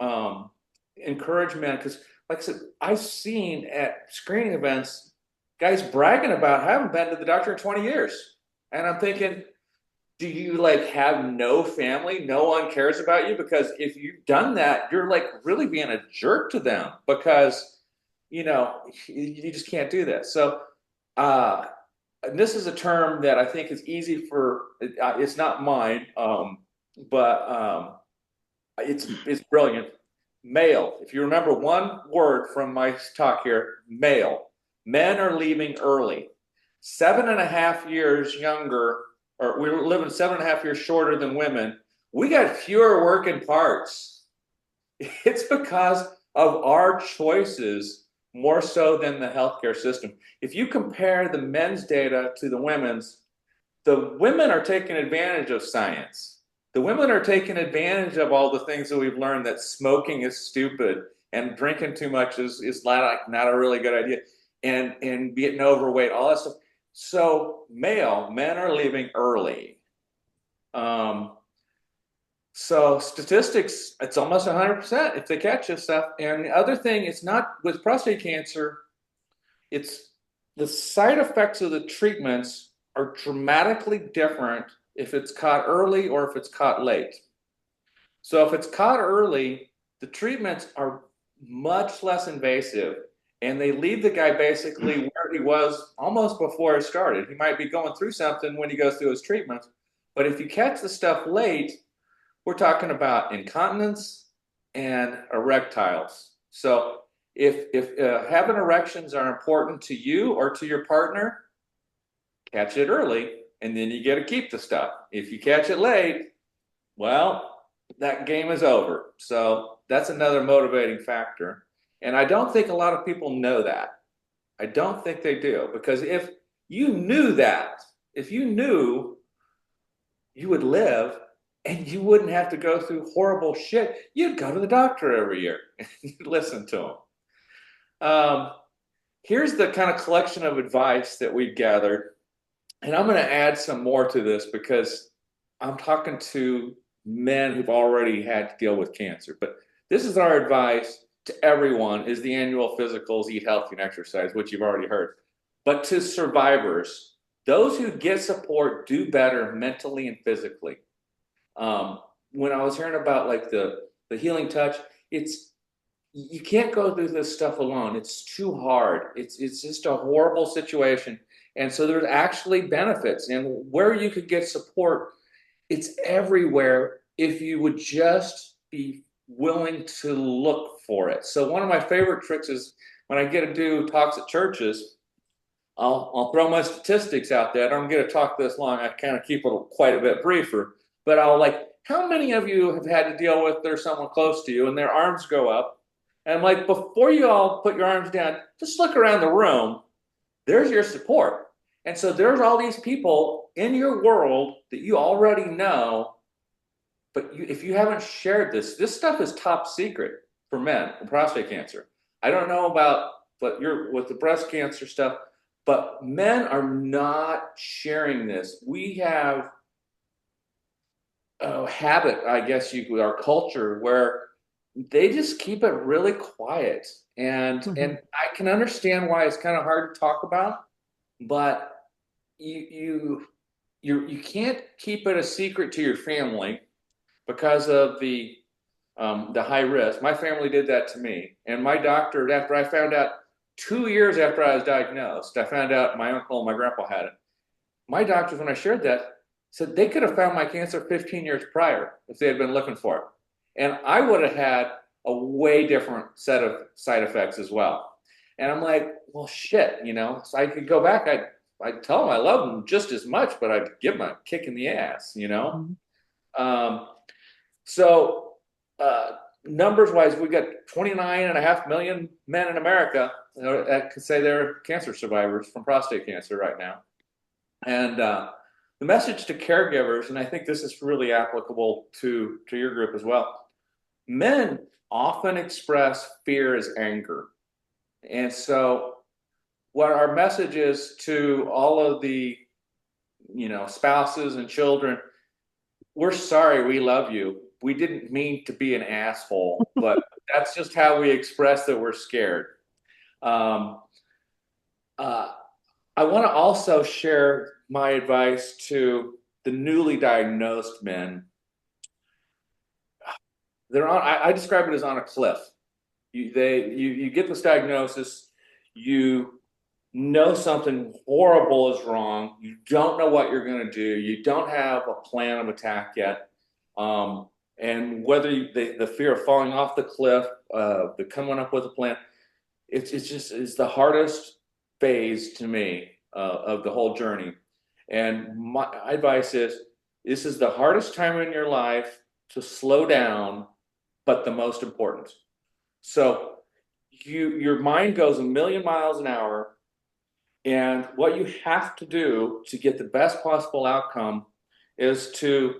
encourage men, because like I said, I've seen at screening events guys bragging about, I haven't been to the doctor in 20 years. And I'm thinking, do you have no family? No one cares about you? Because if you've done that, you're really being a jerk to them, because you just can't do this. So and this is a term that I think is easy for, it's not mine, but it's brilliant. Male. If you remember one word from my talk here, male. Men are leaving early. 7.5 years younger, or we're living 7.5 years shorter than women. We got fewer working parts. It's because of our choices more so than the healthcare system. If you compare the men's data to the women's, the women are taking advantage of science. The women are taking advantage of all the things that we've learned, that smoking is stupid and drinking too much is not a really good idea. and getting overweight, all that stuff. So men are leaving early. So statistics, it's almost 100% if they catch this stuff. And the other thing, it's not with prostate cancer, it's the side effects of the treatments are dramatically different if it's caught early or if it's caught late. So if it's caught early, the treatments are much less invasive and they leave the guy basically where he was almost before it started. He might be going through something when he goes through his treatments, but if you catch the stuff late, we're talking about incontinence and erectiles. So if having erections are important to you or to your partner, catch it early, and then you get to keep the stuff. If you catch it late, well, that game is over. So that's another motivating factor. And I don't think a lot of people know that. I don't think they do, because if you knew that, if you knew, you would live and you wouldn't have to go through horrible shit. You'd go to the doctor every year and you'd listen to them. Here's the kind of collection of advice that we've gathered. And I'm going to add some more to this because I'm talking to men who've already had to deal with cancer. But this is our advice to everyone: is the annual physicals, eat healthy and exercise, which you've already heard. But to survivors, those who get support do better mentally and physically. When I was hearing about like the healing touch, you can't go through this stuff alone. It's too hard. It's just a horrible situation. And so there's actually benefits, and where you could get support, it's everywhere if you would just be willing to look for it. So one of my favorite tricks is when I get to do talks at churches, I'll throw my statistics out there. I don't get to talk this long. I kind of keep it quite a bit briefer, but I'll like, how many of you have had to deal with there's someone close to you and their arms go up? And I'm like, before you all put your arms down, just look around the room. There's your support. And so there's all these people in your world that you already know, but if you haven't shared this stuff is top secret for men with prostate cancer. I don't know about with the breast cancer stuff, but men are not sharing this. We have a habit, I guess our culture, where they just keep it really quiet. And I can understand why it's kind of hard to talk about, but you can't keep it a secret to your family because of the high risk. My family did that to me, and my doctor, after I found out 2 years after I was diagnosed, I found out my uncle and my grandpa had it. My doctors, when I shared that, said they could have found my cancer 15 years prior if they had been looking for it, and I would have had a way different set of side effects as well. And I'm like, well, shit, so I could go back. I'd tell them I love them just as much, but I'd give them a kick in the ass, So numbers wise, we got 29.5 million men in America that could say they're cancer survivors from prostate cancer right now. And the message to caregivers, and I think this is really applicable to your group as well, men often express fear as anger. And so what our message is to all of the, spouses and children, we're sorry, we love you. We didn't mean to be an asshole, but that's just how we express that we're scared. I want to also share my advice to the newly diagnosed men. I describe it as on a cliff. You get this diagnosis, you know something horrible is wrong. You don't know what you're going to do. You don't have a plan of attack yet. And whether the fear of falling off the cliff, the coming up with a plan, it's the hardest phase to me of the whole journey. And my advice is, this is the hardest time in your life to slow down, but the most important. So your mind goes a million miles an hour. And what you have to do to get the best possible outcome is to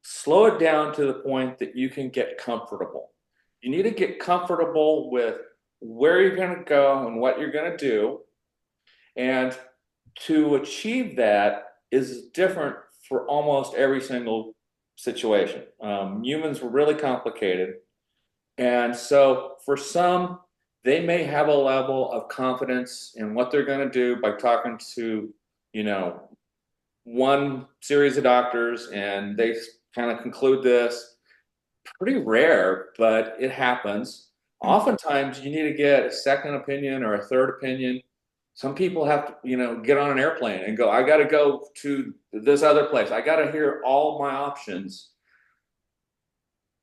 slow it down to the point that you can get comfortable. You need to get comfortable with where you're going to go and what you're going to do. And to achieve that is different for almost every single situation. Humans were really complicated. And so for some, they may have a level of confidence in what they're going to do by talking to, you know, one series of doctors and they kind of conclude this. Pretty rare, but it happens. Oftentimes you need to get a second opinion or a third opinion. Some people have to, get on an airplane and go, I got to go to this other place. I got to hear all my options.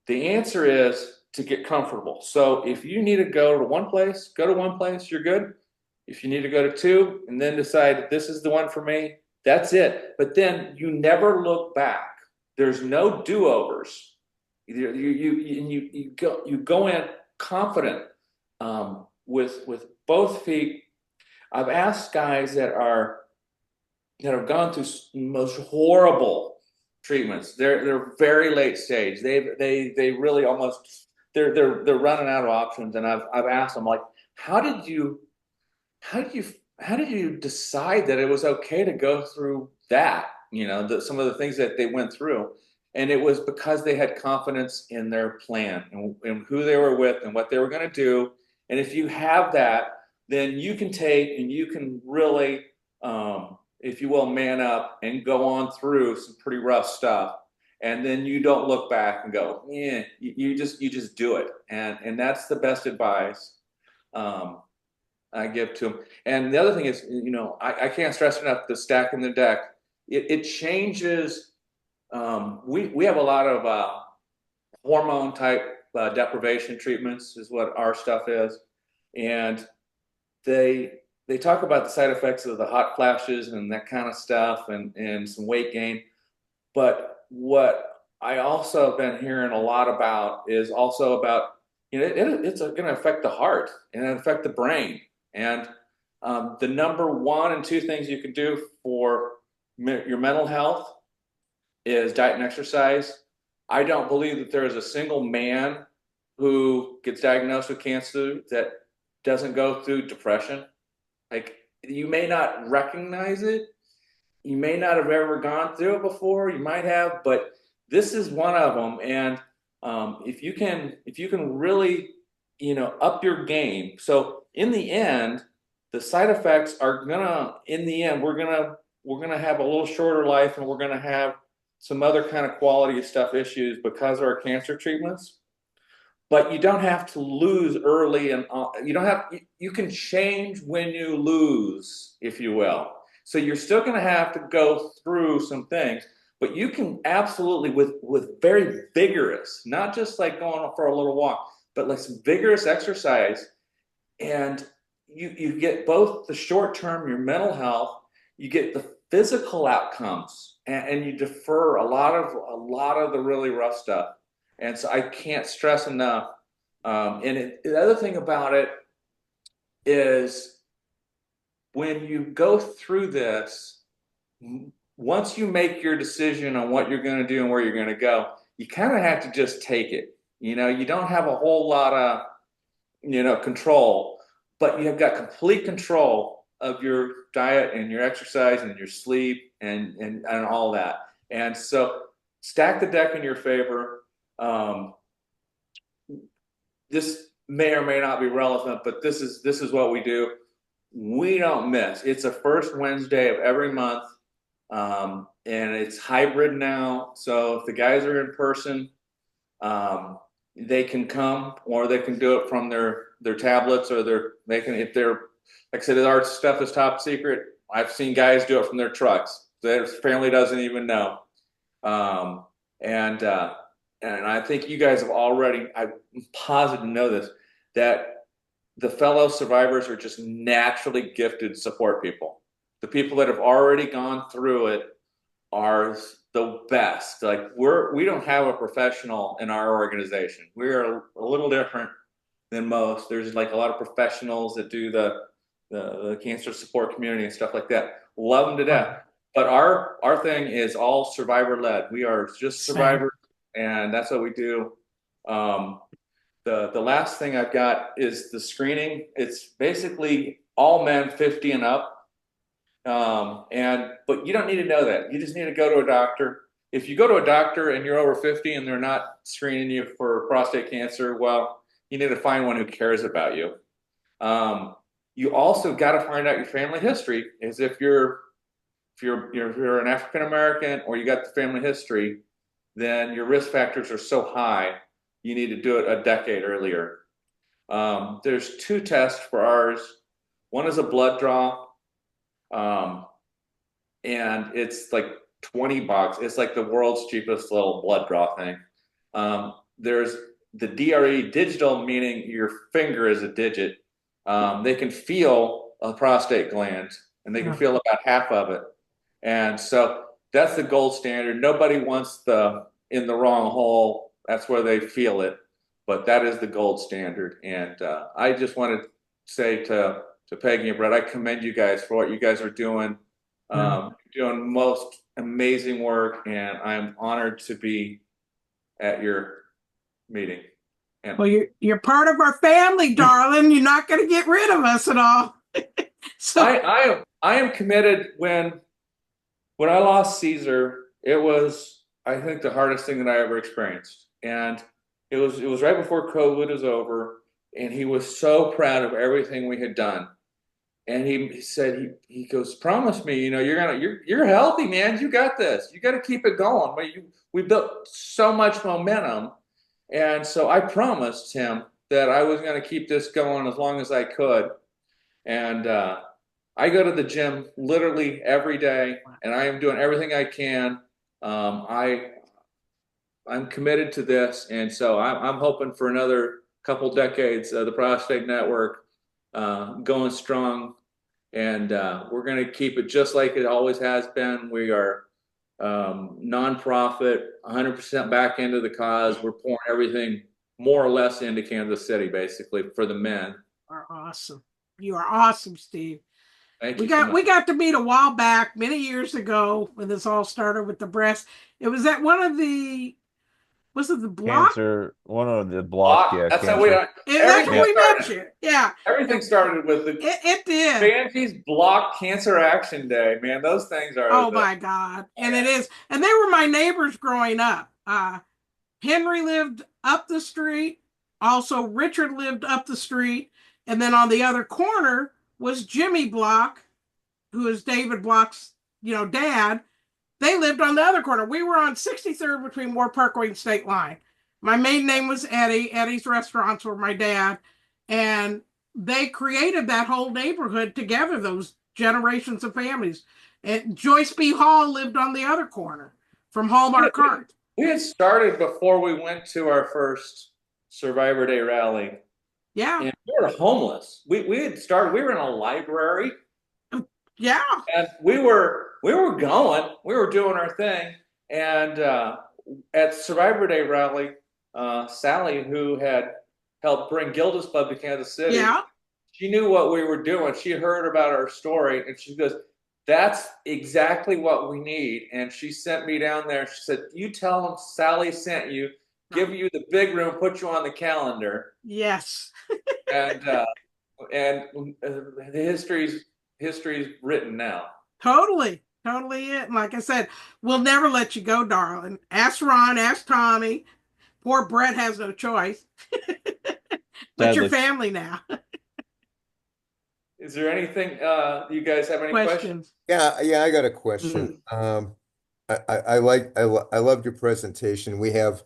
The answer is to get comfortable. So if you need to go to one place, you're good. If you need to go to two and then decide this is the one for me, that's it. But then you never look back. There's no do-overs. You go in confident, with both feet. I've asked guys that have gone through most horrible treatments. They're very late stage. They really almost they're running out of options. And I've asked them, like, how did you decide that it was okay to go through that? Some of the things that they went through. And it was because they had confidence in their plan and who they were with and what they were going to do. And if you have that, then you can take and you can really, if you will, man up and go on through some pretty rough stuff. And then you don't look back and go, yeah, you just do it. And that's the best advice I give to them. And the other thing is, I can't stress enough the stacking the deck. It changes. We have a lot of hormone type deprivation treatments is what our stuff is. And they talk about the side effects of the hot flashes and that kind of stuff and some weight gain. But what I also have been hearing a lot about is also about, it's going to affect the heart and affect the brain. And the number one and two things you can do for your mental health is diet and exercise. I don't believe that there is a single man who gets diagnosed with cancer that doesn't go through depression. Like, you may not recognize it. You may not have ever gone through it before. You might have, but this is one of them. And if you can really, up your game. So in the end, the side effects are in the end, we're gonna have a little shorter life, and we're gonna have some other kind of quality of stuff issues because of our cancer treatments. But you don't have to lose early, and you can change when you lose, if you will. So you're still going to have to go through some things, but you can absolutely, with very vigorous, not just like going for a little walk, but like some vigorous exercise, and you get both the short term, your mental health, you get the physical outcomes, and you defer a lot of the really rough stuff. And so I can't stress enough. The other thing about it is, when you go through this, once you make your decision on what you're going to do and where you're going to go, you kind of have to just take it. You don't have a whole lot of, control, but you have got complete control of your diet and your exercise and your sleep and all that. And so stack the deck in your favor. This may or may not be relevant, but this is what we do. We don't miss. It's the first Wednesday of every month, and it's hybrid now. So if the guys are in person, they can come, or they can do it from their tablets, or if they're, like I said, our stuff is top secret. I've seen guys do it from their trucks. Their family doesn't even know. And I think you guys have already, I'm positive to know this, that the fellow survivors are just naturally gifted support people. The people that have already gone through it are the best. Like, we don't have a professional in our organization. We're a little different than most. There's like a lot of professionals that do the cancer support community and stuff like that. Love them to death. But our thing is all survivor led. We are just survivors, and that's what we do. The last thing I've got is the screening. It's basically all men 50 and up. But you don't need to know that. You just need to go to a doctor. If you go to a doctor and you're over 50 and they're not screening you for prostate cancer, well, you need to find one who cares about you. You also got to find out your family history. As if you're an African American or you got the family history, then your risk factors are so high, you need to do it a decade earlier. There's 2 tests for ours. One is a blood draw, and it's like $20. It's like the world's cheapest little blood draw thing. There's the DRE digital, meaning your finger is a digit. They can feel a prostate gland, and they can feel about half of it. And so that's the gold standard. Nobody wants in the wrong hole. That's where they feel it, but that is the gold standard. And I just want to say to Peggy and Brett, I commend you guys for what you guys are doing. Doing most amazing work, and I'm honored to be at your meeting. And well, you're part of our family, darling. You're not going to get rid of us at all. So I am committed. When I lost Caesar, it was, I think, the hardest thing that I ever experienced, and it was right before COVID was over, and he was so proud of everything we had done. And he said, he goes, promise me, you're healthy, man. You got this. You got to keep it going. We built so much momentum. And so I promised him that I was going to keep this going as long as I could. And I go to the gym literally every day, and I am doing everything I can. I'm committed to this. And so I'm hoping for another couple decades of the Prostate Network going strong, and we're going to keep it just like it always has been. We are nonprofit, 100% back into the cause. We're pouring everything more or less into Kansas City, basically, for the men. Are awesome. You are awesome, Steve. Thank we you. We got to meet a while back, many years ago, when this all started with the breast. It was at one of the. Was it the block? Cancer, one of the block, yeah. That's cancer. how we. That's when we met you. Yeah. Everything started with the. It did. Bangie's Block Cancer Action Day, man. Those things are. Oh my God! And it is, and they were my neighbors growing up. Henry lived up the street. Also, Richard lived up the street, and then on the other corner was Jimmy Block, who is David Block's, dad. They lived on the other corner. We were on 63rd between War Parkway and State Line. My maiden name was Eddie. Eddie's Restaurants were my dad. And they created that whole neighborhood together, those generations of families. And Joyce B. Hall lived on the other corner from Hallmark Cart. We had started before we went to our first Survivor Day rally. Yeah. And we were homeless. We had started, we were in a library. Yeah. And we were going, we were doing our thing. And at Survivor Day rally, Sally, who had helped bring Gilda's Club to Kansas City, she knew what we were doing. She heard about our story, and she goes, that's exactly what we need. And she sent me down there. She said, you tell them Sally sent you, give you the big room, put you on the calendar. Yes. And the history's written now. Totally it. And like I said, we'll never let you go, darling. Ask Ron, ask Tommy. Poor Brett has no choice. But your family now. Is there anything, you guys have any questions? Yeah, I got a question. I loved your presentation. We have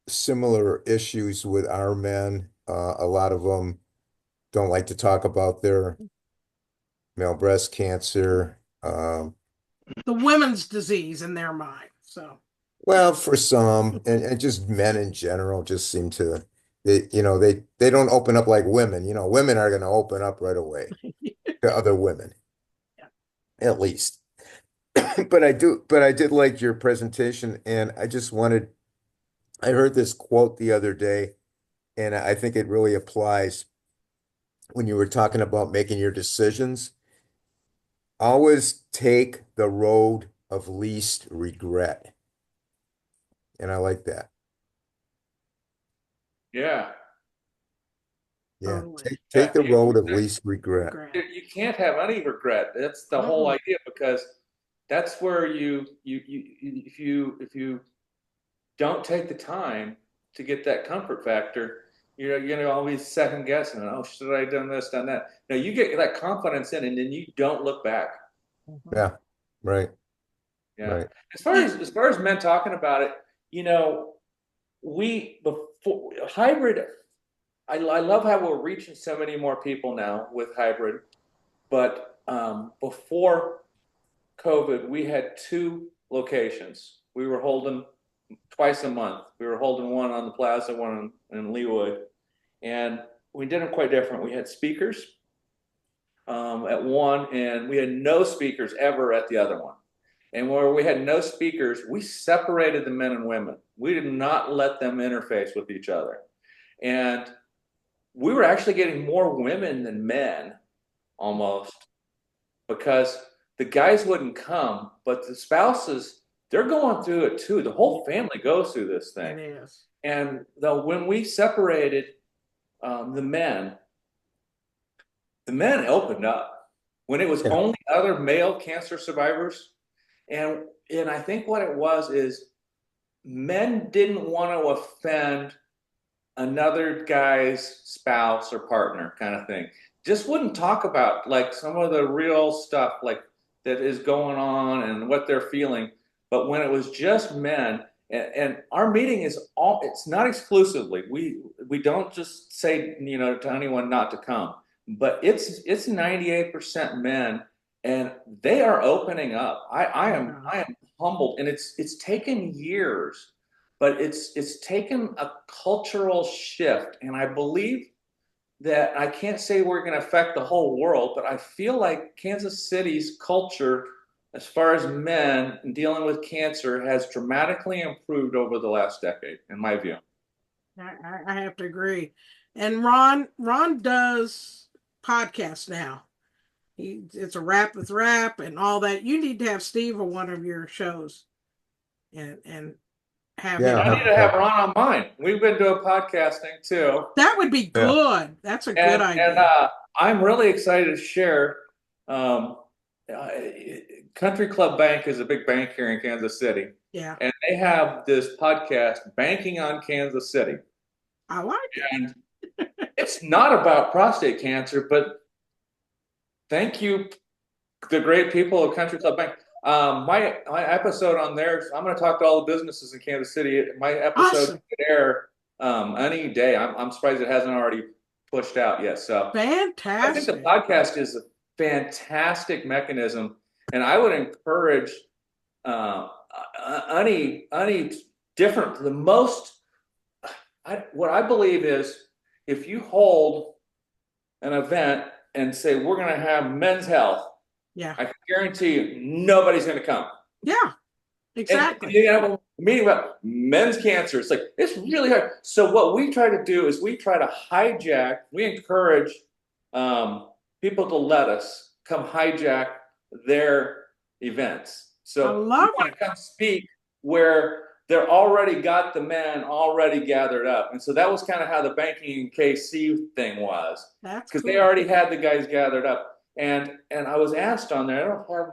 similar issues with our men. A lot of them don't like to talk about their male breast cancer. The women's disease in their mind. So, well, for some, and just men in general just seem to, they don't open up like women. Women are going to open up right away to other women, at least. But I did like your presentation, and I heard this quote the other day, and I think it really applies when you were talking about making your decisions. Always take the road of least regret. And I like that. Yeah. Yeah. Totally. Take the road of least regret. You can't have any regret. That's the whole idea, because that's where if you don't take the time to get that comfort factor, you're gonna always second guessing. Oh, should I have done this, done that? No, you get that confidence in, and then you don't look back. Yeah. Right. Yeah. Right. As far as men talking about it, we before hybrid. I love how we're reaching so many more people now with hybrid, but before COVID, we had 2 locations. We were holding twice a month. We were holding one on the plaza, one in Leawood, and we did them quite different. We had speakers at one, and we had no speakers ever at the other one. And where we had no speakers, we separated the men and women. We did not let them interface with each other. And we were actually getting more women than men almost, because the guys wouldn't come, but the spouses, they're going through it too. The whole family goes through this thing. It is. And though when we separated the men opened up. When it was only other male cancer survivors, and I think what it was is men didn't want to offend another guy's spouse or partner, kind of thing. Just wouldn't talk about like some of the real stuff like that is going on and what they're feeling. But when it was just men, and our meeting is it's not exclusively, we don't just say, to anyone not to come, but it's 98% men, and they are opening up. I am humbled, and it's taken years, but it's taken a cultural shift, and I believe that I can't say we're going to affect the whole world, but I feel like Kansas City's culture, as far as men dealing with cancer, has dramatically improved over the last decade, in my view. I have to agree. And Ron does podcasts now. It's a rap with rap and all that. You need to have Steve on one of your shows, and have him. I need to have Ron on mine. We've been doing podcasting too. That would be good. Yeah. That's a good idea. And I'm really excited to share. Country Club Bank is a big bank here in Kansas City. Yeah. And they have this podcast, Banking on Kansas City. I like it. And it's not about prostate cancer, but thank you, the great people of Country Club Bank. My episode on there, I'm going to talk to all the businesses in Kansas City. My episode could air any day. I'm surprised it hasn't already pushed out yet. So fantastic. I think the podcast is a fantastic mechanism, and I would encourage any different. What I believe is, if you hold an event and say we're going to have men's health, I can guarantee you nobody's going to come. Yeah, exactly. And you have a meeting about men's cancer. It's like, it's really hard. So what we try to do is we try to hijack. We encourage people to let us come hijack their events. So I love want to come speak where they're already got the men already gathered up. And so that was kind of how the Banking KC thing was. That's because they already had the guys gathered up. And I was asked on there, I don't have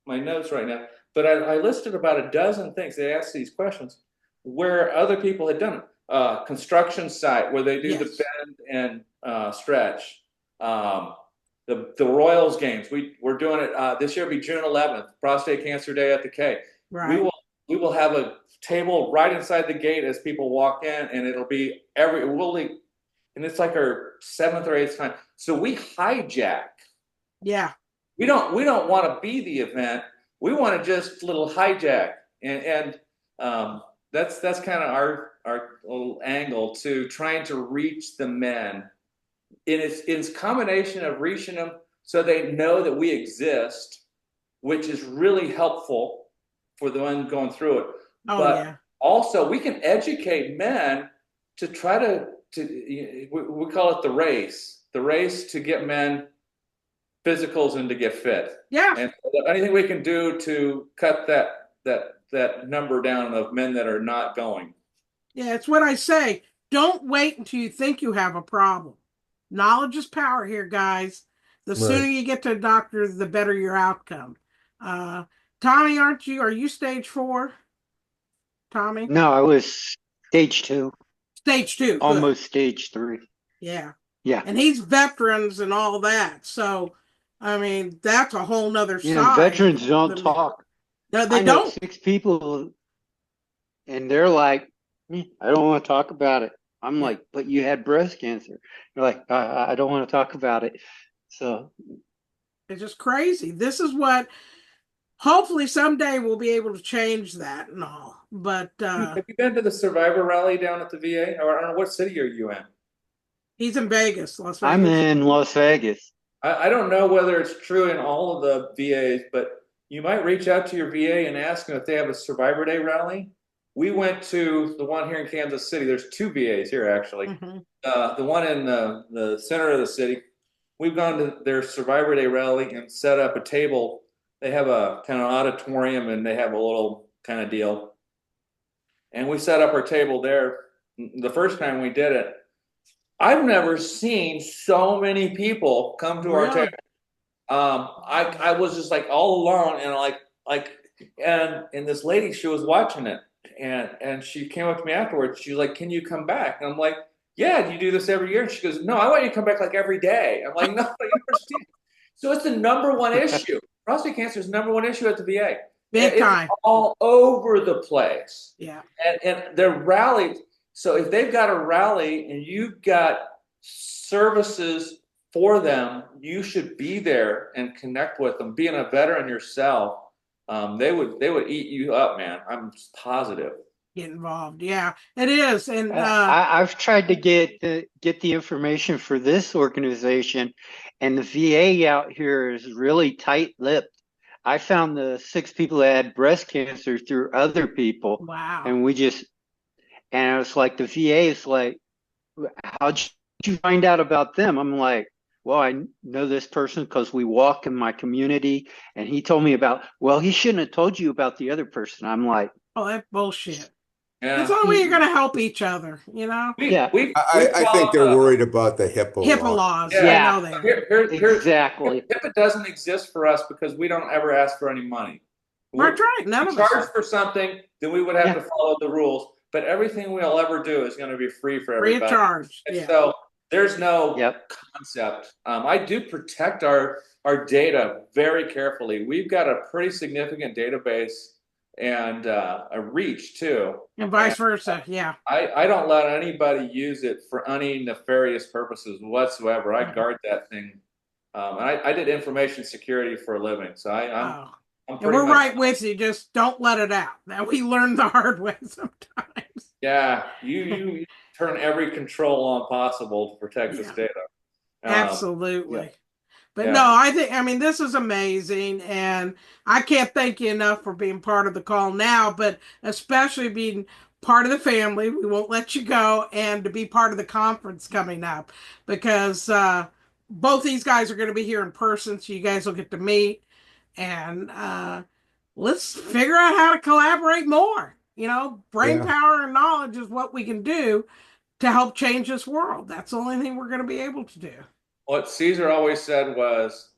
my notes right now, but I listed about a dozen things. They asked these questions where other people had done it. Construction site where they do the bend and stretch. The Royals games. We're doing it this year. Will be June 11th, Prostate Cancer Day at the K. Right. We will have a table right inside the gate as people walk in, and it'll be and it's like our 7th or 8th time. So we hijack. Yeah. We don't want to be the event. We want to just little hijack, and that's kind of our little angle to trying to reach the men. It's combination of reaching them so they know that we exist, which is really helpful for the one going through it. But also we can educate men to try to we call it the race to get men physicals and to get fit. Yeah. And anything we can do to cut that number down of men that are not going. Yeah, it's what I say. don't wait until you think you have a problem. Knowledge is power here, guys. The sooner you get to a doctor, the better your outcome. Tommy, are you stage 4? Tommy? No, I was stage 2. Stage 2. Almost good. Stage 3. Yeah. Yeah. And he's veterans and all that. So, I mean, that's a whole nother You know, side. veterans don't talk. No, they I know don't. 6 people, and they're like, I don't want to talk about it. I'm like, but you had breast cancer. They're like, I don't want to talk about it. So it's just crazy. This is what hopefully someday we'll be able to change that and all. But have you been to the Survivor Rally down at the VA? Or I don't know, what city are you in? he's in Vegas, Las Vegas. I'm in Las Vegas. I don't know whether it's true in all of the VAs, but you might reach out to your VA and ask them if they have a Survivor Day rally. We went to the one here in Kansas City. There's 2 VAs here, actually. The one in the center of the city. We've gone to their Survivor Day rally and set up a table. They have a kind of auditorium, and they have a little kind of deal. And we set up our table there. The first time we did it, I've never seen so many people come to our table. I was just like all alone, and and this lady, she was watching it, and she came up to me afterwards. She was like, "Can you come back?" And I'm like, "Yeah, do you do this every year?" And she goes, "No, I want you to come back like every day." I'm like, "No, you understand." So it's the number one issue. Prostate cancer is the number one issue at the VA. Big time. It's all over the place. Yeah. And they're rallied. So if they've got a rally and you've got services for them, you should be there and connect with them. Being a veteran yourself, they would eat you up, man. I'm positive. Get involved. Yeah, it is. And I've tried to get the information for this organization, and the VA out here is really tight-lipped. I found the 6 people that had breast cancer through other people. Wow. And it's like the VA is like, how'd you find out about them? I'm like, well, I know this person because we walk in my community, and he told me about, well, he shouldn't have told you about the other person. I'm like, oh, that's bullshit. Yeah. That's the only way you're going to help each other, you know? I think they're worried about the HIPAA laws. Yeah. I know they are. Exactly. HIPAA doesn't exist for us because we don't ever ask for any money. That's right. None of us charge for something, then we would have to follow the rules. But everything we'll ever do is going to be free for everybody. Free of charge. And so there's no concept. I do protect our data very carefully. We've got a pretty significant database and a reach too. And vice versa. Yeah. I don't let anybody use it for any nefarious purposes whatsoever. I guard that thing. And I did information security for a living. So I'm and we're right with you. Just don't let it out. Now we learn the hard way sometimes. Yeah, you turn every control on possible to protect this data. Absolutely. But no, I mean, this is amazing. And I can't thank you enough for being part of the call now, but especially being part of the family. We won't let you go, and to be part of the conference coming up, because both these guys are going to be here in person. So you guys will get to meet, and let's figure out how to collaborate more. You know, brain power and knowledge is what we can do to help change this world. That's the only thing we're going to be able to do. What Caesar always said was,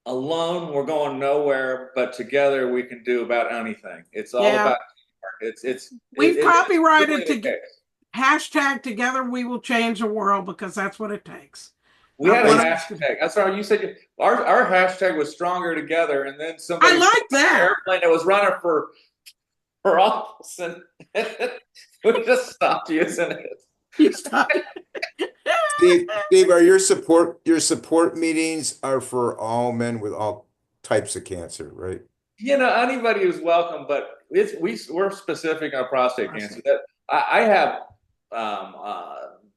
alone we're going nowhere, but together we can do about anything. It's all about teamwork. We've copyrighted hashtag together we will change the world, because that's what it takes. We had a hashtag. That's right. You said our hashtag was stronger together, and then somebody I like that airplane that was running for office, and we just stopped using it. You stopped. Steve, are your support meetings are for all men with all types of cancer, right? You know, anybody who's welcome, but we're specific on prostate cancer. That I have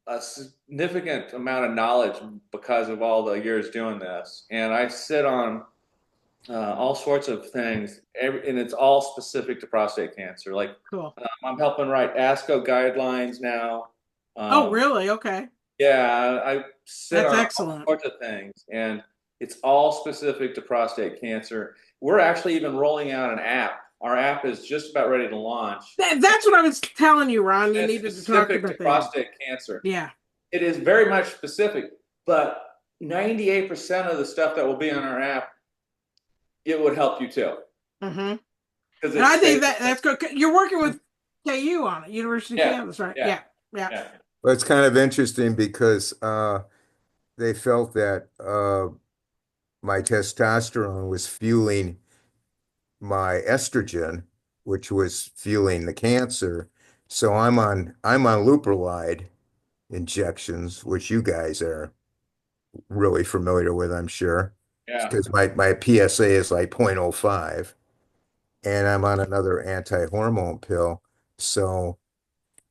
a significant amount of knowledge because of all the years doing this, and I sit on all sorts of things, and it's all specific to prostate cancer. Like, cool. I'm helping write ASCO guidelines now. Oh, really? Okay. Yeah, I sit on excellent. all sorts of things, and it's all specific to prostate cancer. We're actually even rolling out an app our app is just about ready to launch. That's what I was telling you, Ron. You It's needed to talk specific about to that. prostate cancer. Yeah. It is very much specific, but 98% of the stuff that will be on our app, it would help you too. Mm-hmm. And I think that's good. You're working with KU on it, University of Kansas, right? Yeah. Well, it's kind of interesting because they felt that my testosterone was fueling my estrogen, which was fueling the cancer. So I'm on leuprolide injections, which you guys are really familiar with, I'm sure. Yeah. Because my PSA is like 0.05, and I'm on another anti-hormone pill. So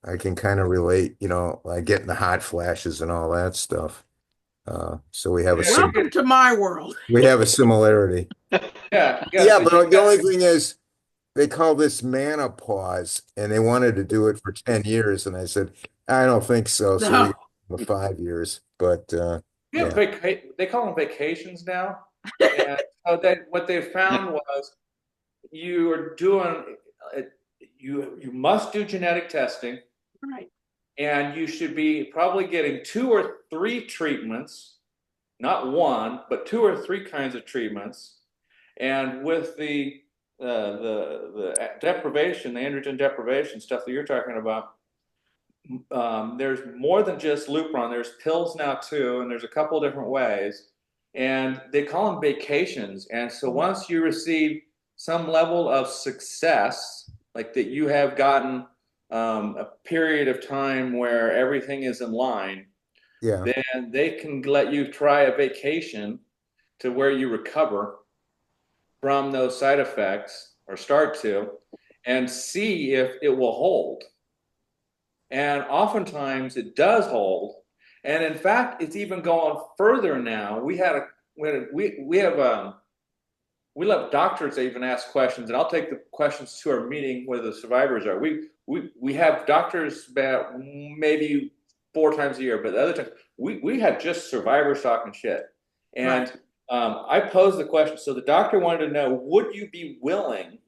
I can kind of relate, like getting the hot flashes and all that stuff. So we have Welcome to my world. We have a similarity. Yeah. But the only thing is, they call this menopause, and they wanted to do it for 10 years, and I said, I don't think so. So we got 5 years, but they call them vacations now. And so what they found was you are doing you must do genetic testing, right? And you should be probably getting 2 or 3 treatments, not one, but 2 or 3 kinds of treatments. And with the deprivation, the androgen deprivation stuff that you're talking about, there's more than just Lupron. There's pills now too, and there's a couple different ways. And they call them vacations. And so once you receive some level of success, like that you have gotten a period of time where everything is in line, then they can let you try a vacation to where you recover from those side effects, or start to, and see if it will hold. And oftentimes it does hold. And in fact, it's even going further now. We let doctors even ask questions, and I'll take the questions to our meeting where the survivors are. We have doctors about maybe 4 times a year, but the other times we have just survivors talking shit. And I posed the question. So the doctor wanted to know, would you be willing,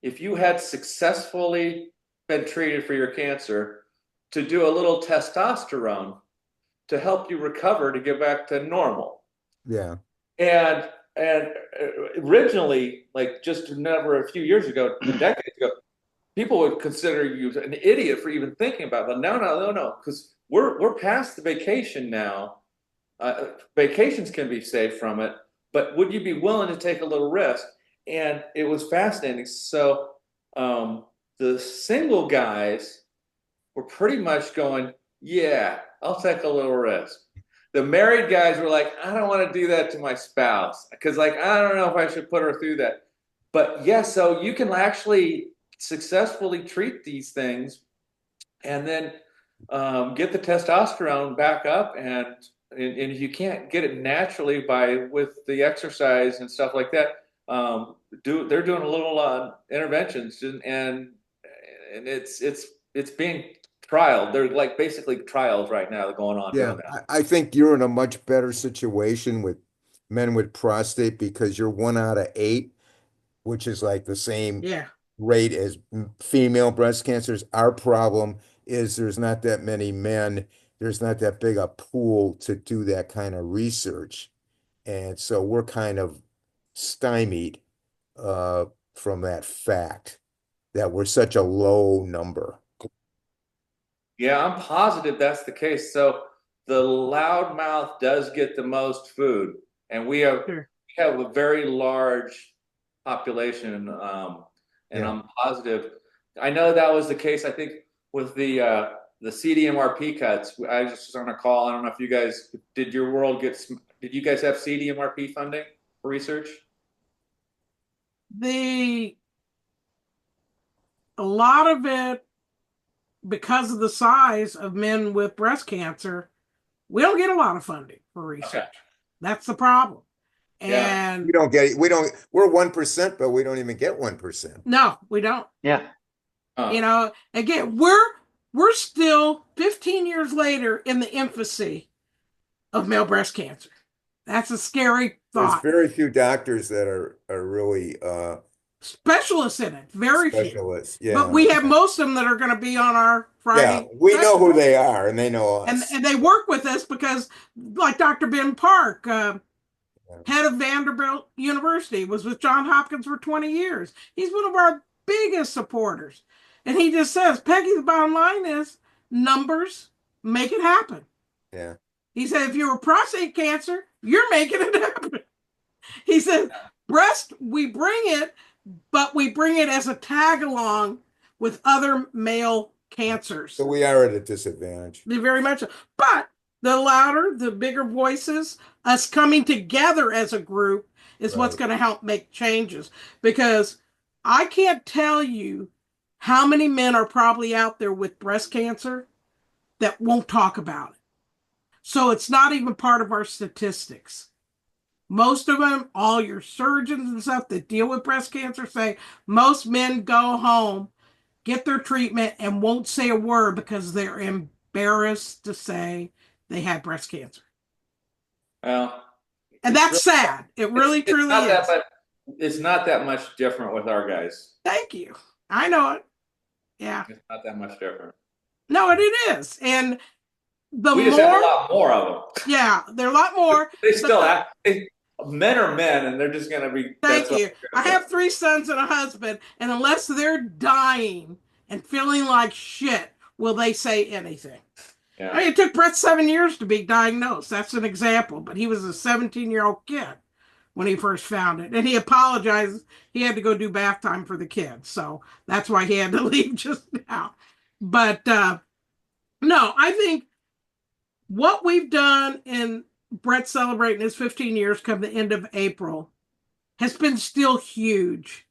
if you had successfully been treated for your cancer, to do a little testosterone to help you recover to get back to normal? Yeah. And originally, like just a few years ago, decades ago, people would consider you an idiot for even thinking about it. But no, because we're past the vacation now. Vacations can be saved from it, but would you be willing to take a little risk? And it was fascinating. So the single guys were pretty much going, yeah, I'll take a little risk. The married guys were like, I don't want to do that to my spouse, because I don't know if I should put her through that. But so you can actually successfully treat these things and then get the testosterone back up, and if you can't get it naturally with the exercise and stuff like that, they're doing a little interventions, and it's being trialed. They're like basically trials right now going on. Yeah, I think you're in a much better situation with men with prostate, because you're 1 out of 8, which is like the same rate as female breast cancers. Our problem is there's not that many men. There's not that big a pool to do that kind of research. And so we're kind of stymied from that fact that we're such a low number. Yeah, I'm positive that's the case. So the loudmouth does get the most food, and we have a very large population, and I'm positive. I know that was the case, I think, with the CDMRP cuts. I was just on a call. I don't know if you guys did you guys have CDMRP funding for research? A lot of it, because of the size of men with breast cancer, we don't get a lot of funding for research. Okay. That's the problem. And we don't get it. We're 1%, but we don't even get 1%. No, we don't. Yeah. Again, we're still 15 years later in the infancy of male breast cancer. That's a scary thought. There's very few doctors that are really specialists in it, very few. Specialists, But yeah. we have most of them that are going to be on our Yeah, Friday. we know who they are, and they know And us. they work with us because, like Dr. Ben Park, head of Vanderbilt University, was with John Hopkins for 20 years. He's one of our biggest supporters. And he just says, Peggy, the bottom line is numbers make it happen. Yeah. He said, if you were prostate cancer, you're making it happen. He said, breast, we bring it, but we bring it as a tag along with other male cancers. So we are at a disadvantage. Very much so. But the louder, the bigger voices, us coming together as a group is what's going to help make changes. Because I can't tell you how many men are probably out there with breast cancer that won't talk about it. So it's not even part of our statistics. Most of them, all your surgeons and stuff that deal with breast cancer say most men go home, get their treatment, and won't say a word because they're embarrassed to say they had breast cancer. Well, and that's really sad. It really, truly is. It's not that much different with our guys. Thank you. I know it. Yeah. It's not that much different. No, it is. And we just have a lot more of them. Yeah, there are a lot more. They still have. Men are men, and they're just going to be. Thank you. I have 3 sons and a husband, and unless they're dying and feeling like shit, will they say anything? Yeah. I mean, it took Brett 7 years to be diagnosed. That's an example, but he was a 17-year-old kid when he first found it, and he apologized. He had to go do bath time for the kids, so that's why he had to leave just now. But no, I think what we've done in Brett celebrating his 15 years come the end of April has been still huge.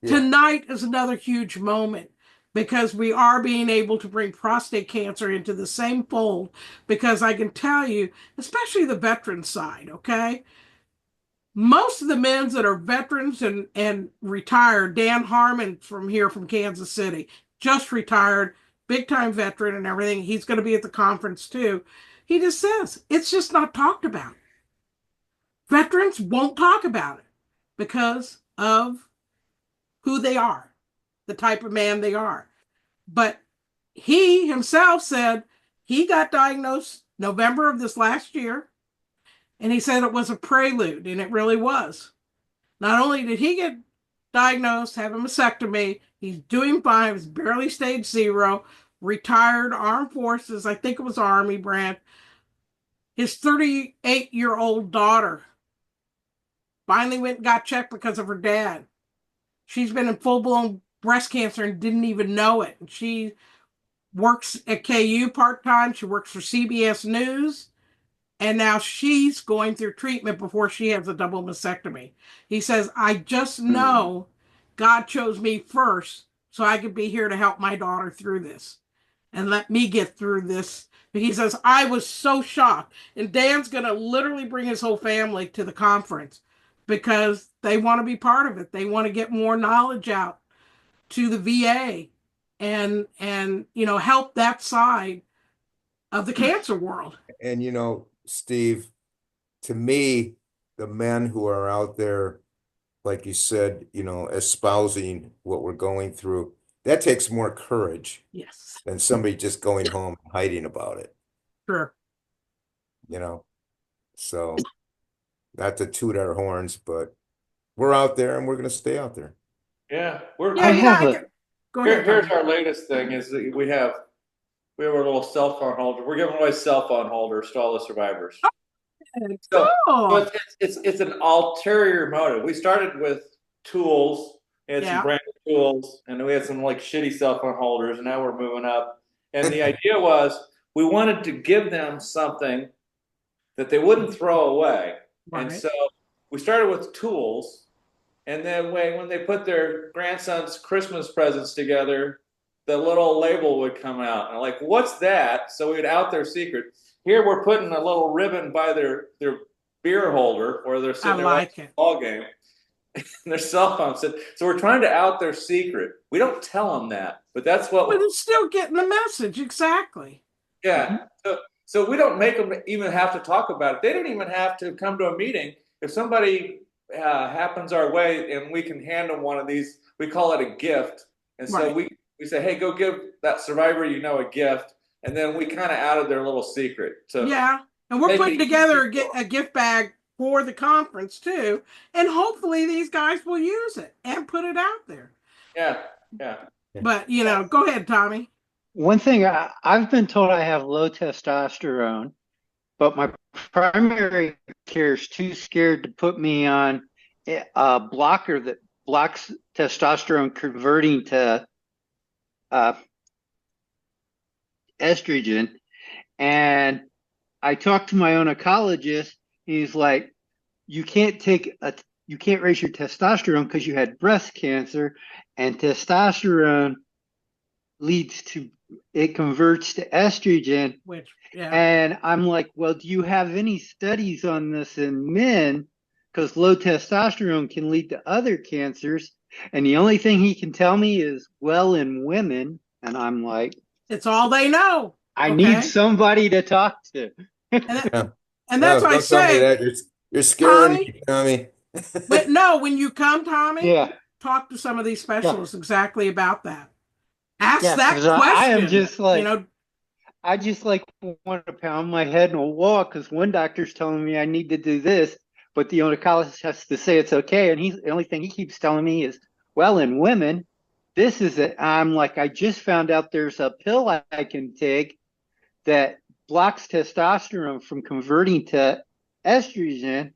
Yeah. Tonight is another huge moment because we are being able to bring prostate cancer into the same fold, because I can tell you, especially the veteran side, okay? Most of the men that are veterans and retired, Dan Harmon from here from Kansas City, just retired, big time veteran and everything. He's going to be at the conference too. He just says, it's just not talked about. Veterans won't talk about it because of who they are, the type of man they are. But he himself said he got diagnosed November of this last year, and he said it was a prelude, and it really was. Not only did he get diagnosed, have a mastectomy, he's doing fine, he's barely stage 0, retired, armed forces, I think it was Army branch. His 38-year-old daughter finally went and got checked because of her dad. She's been in full-blown breast cancer and didn't even know it. She works at KU part-time. She works for CBS News. And now she's going through treatment before she has a double mastectomy. He says, I just know God chose me first so I could be here to help my daughter through this and let me get through this. He says, I was so shocked. And Dan's going to literally bring his whole family to the conference because they want to be part of it. They want to get more knowledge out to the VA and help that side of the cancer world. And Steve, to me, the men who are out there, like you said, espousing what we're going through, that takes more courage. Yes. Than somebody just going home and hiding about it. Sure. So not to toot our horns, but we're out there and we're going to stay out there. Yeah. Go ahead. Here's our latest thing is that we have a little cell phone holder. We're giving away cell phone holders to all the survivors. Oh, so it's an ulterior motive. We started with tools and some brand new tools, and we had some like shitty cell phone holders, and now we're moving up. And the idea was we wanted to give them something that they wouldn't throw away. Right. And so we started with tools, and then when they put their grandson's Christmas presents together, the little label would come out. And like, what's that? So we'd out their secret. Here we're putting a little ribbon by their beer holder where they're sitting there watching the ball game. And their cell phone said, so we're trying to out their secret. We don't tell them that, but that's what. But it's still getting the message, exactly. Yeah. So we don't make them even have to talk about it. They don't even have to come to a meeting. If somebody happens our way and we can hand them one of these, we call it a gift. And so Right. we say, hey, go give that survivor a gift. And then we kind of added their little secret. So yeah. And we're make putting it together easy a gift bag for the conference too. And hopefully these guys will use it and put it out there. yeah, yeah. But, you know, go ahead, Tommy. One thing I've been told I have low testosterone, but my primary care is too scared to put me on a blocker that blocks testosterone converting to estrogen. And I talked to my oncologist. He's like, you can't raise your testosterone because you had breast cancer, and testosterone it converts to estrogen. Which, yeah. And I'm like, well, do you have any studies on this in men? Because low testosterone can lead to other cancers. And the only thing he can tell me is, well, in women. And I'm like, it's all they know. I need somebody to talk to. And that's why I say that. You're scaring me, Tommy. But no, when you come, Tommy, yeah, talk to some of these specialists exactly about that. Ask that question. I am just like, you know, I just like want to pound my head in a wall because one doctor's telling me I need to do this, but the oncologist has to say it's okay. And the only thing he keeps telling me is, well, in women, this is it. I'm like, I just found out there's a pill I can take that blocks testosterone from converting to estrogen.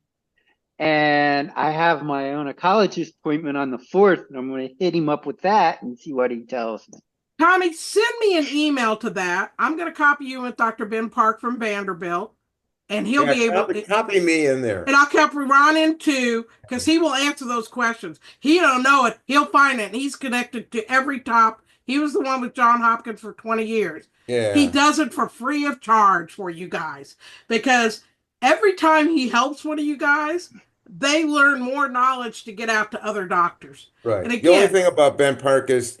And I have my oncologist appointment on the 4th, and I'm going to hit him up with that and see what he tells me. Tommy, send me an email to that. I'm going to copy you with Dr. Ben Park from Vanderbilt, and he'll be able to copy me in there. And I'll copy Ron in too, because he will answer those questions. He don't know it. He'll find it. And he's connected to every top. He was the one with John Hopkins for 20 years. Yeah. He does it for free of charge for you guys, because every time he helps one of you guys, they learn more knowledge to get out to other doctors. Right. And again, the only thing about Ben Park is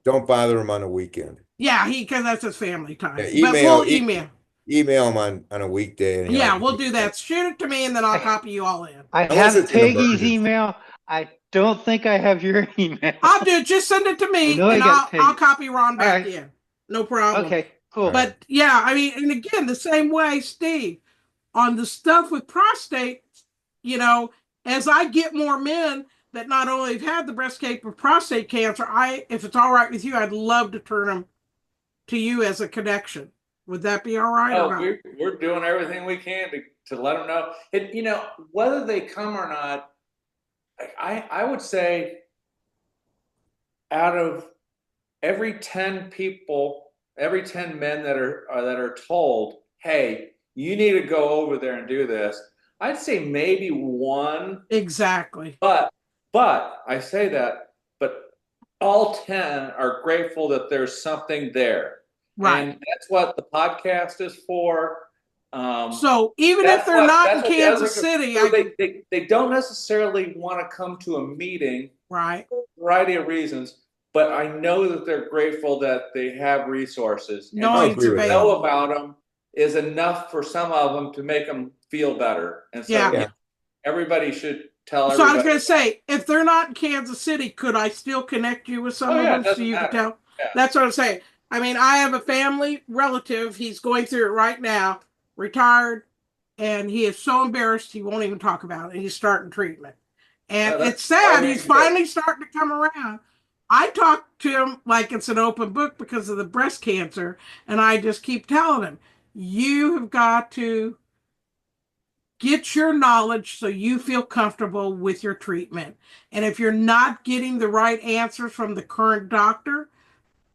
don't bother him on a weekend. Yeah, because that's his family time. Yeah, but we'll email him on a weekday. And yeah, we'll do that. Shoot it to me, and then I'll copy you all in. I have Peggy's email. I don't think I have your email. I'll do it. Just send it to me, and I'll copy Ron back in. No problem. Okay, cool. But yeah, I mean, and again, the same way, Steve, on the stuff with prostate, you know, as I get more men that not only have had the breast cancer but prostate cancer, if it's all right with you, I'd love to turn them to you as a connection. Would that be all right? Oh, we're doing everything we can to let them know. And, you know, whether they come or not, I would say out of every 10 people, every 10 men that are told, hey, you need to go over there and do this, I'd say maybe one. Exactly. But I say that, but all 10 are grateful that there's something there. Right. And that's what the podcast is for. So even if they're not in Kansas City, they don't necessarily want to come to a meeting, right? For a variety of reasons, but I know that they're grateful that they have resources. No, to know about them is enough for some of them to make them feel better. And so everybody should tell everybody. So I was going to say, if they're not in Kansas City, could I still connect you with some of them so you can tell? Yeah. That's what I'm saying. I mean, I have a family relative. He's going through it right now, retired, and he is so embarrassed he won't even talk about it. He's starting treatment. And it's sad. He's finally starting to come around. I talk to him like it's an open book because of the breast cancer, and I just keep telling him, you have got to get your knowledge so you feel comfortable with your treatment. And if you're not getting the right answers from the current doctor,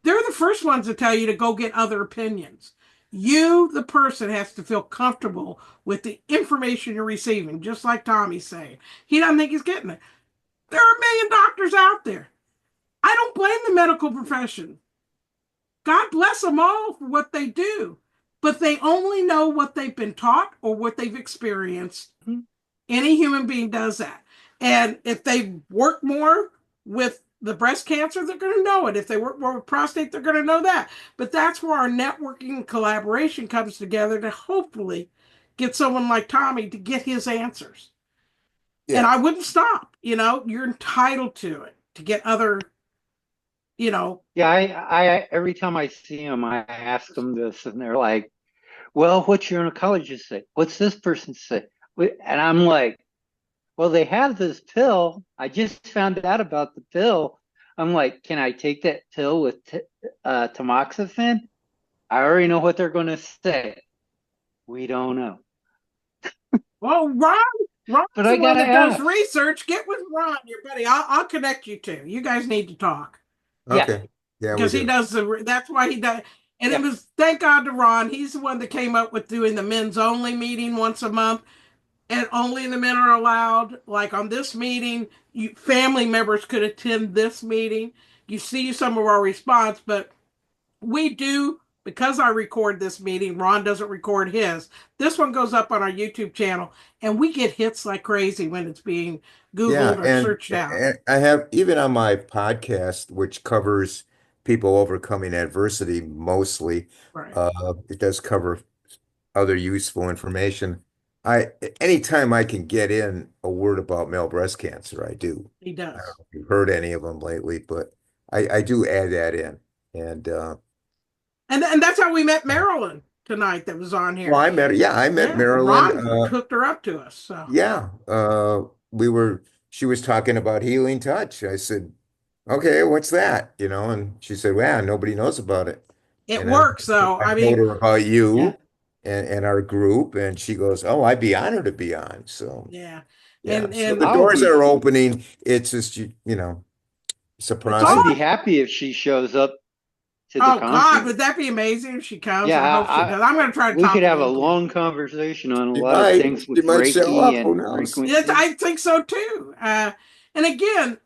they're the first ones to tell you to go get other opinions. You, the person, has to feel comfortable with the information you're receiving, just like Tommy's saying. He doesn't think he's getting it. There are a million doctors out there. I don't blame the medical profession. God bless them all for what they do, but they only know what they've been taught or what they've experienced. Mm-hmm. Any human being does that. And if they work more with the breast cancer, they're going to know it. If they work more with prostate, they're going to know that. But that's where our networking and collaboration comes together to hopefully get someone like Tommy to get his answers. And I wouldn't stop. You're entitled to it, to get other, Yeah, I every time I see them, I ask them this, and they're like, "Well, what's your oncologist say? What's this person say?" And I'm like, "Well, they have this pill. I just found out about the pill." I'm like, "Can I take that pill with tamoxifen?" I already know what they're going to say. We don't know. Well, Ron's But the I one gotta that does ask. research. Get with Ron, your buddy. I'll connect you two. You guys need to talk. Okay. Yeah, we Because he do. does that's why he does. And it Yeah. was, thank God to Ron. He's the one that came up with doing the men's only meeting once a month, and only the men are allowed. Like on this meeting, family members could attend this meeting. You see some of our response, but we do, because I record this meeting, Ron doesn't record his. This one goes up on our YouTube channel, and we get hits like crazy when it's being Yeah, Googled or and, searched out. and I have even on my podcast, which covers people overcoming adversity mostly, Right. it does cover other useful information. I Anytime I can get in a word about male breast cancer, I do. He I don't does. know if you've heard any of them lately, but I do add that in. And And that's how we met Marilyn tonight that was on well, here. I met Yeah, Marilyn. Ron hooked her up to us. So Yeah, she was talking about healing touch. I said, okay, what's that? And she said, well, nobody knows about it. it And then works, though. I I told mean, her about Yeah. you and our group, and she goes, oh, I'd be honored to be on. So yeah, yeah, so the and I'll doors be are opening. It's just, it's a it's I'd process. all. be happy if she shows up to the Oh God, conference. would that be amazing if she comes? Yeah, I hope she does. I'm going to try to we talk could her have a into it. long conversation on a She lot of might, things she with might show Reiki up. Who and knows? Yes, frequency. I think so too. And again,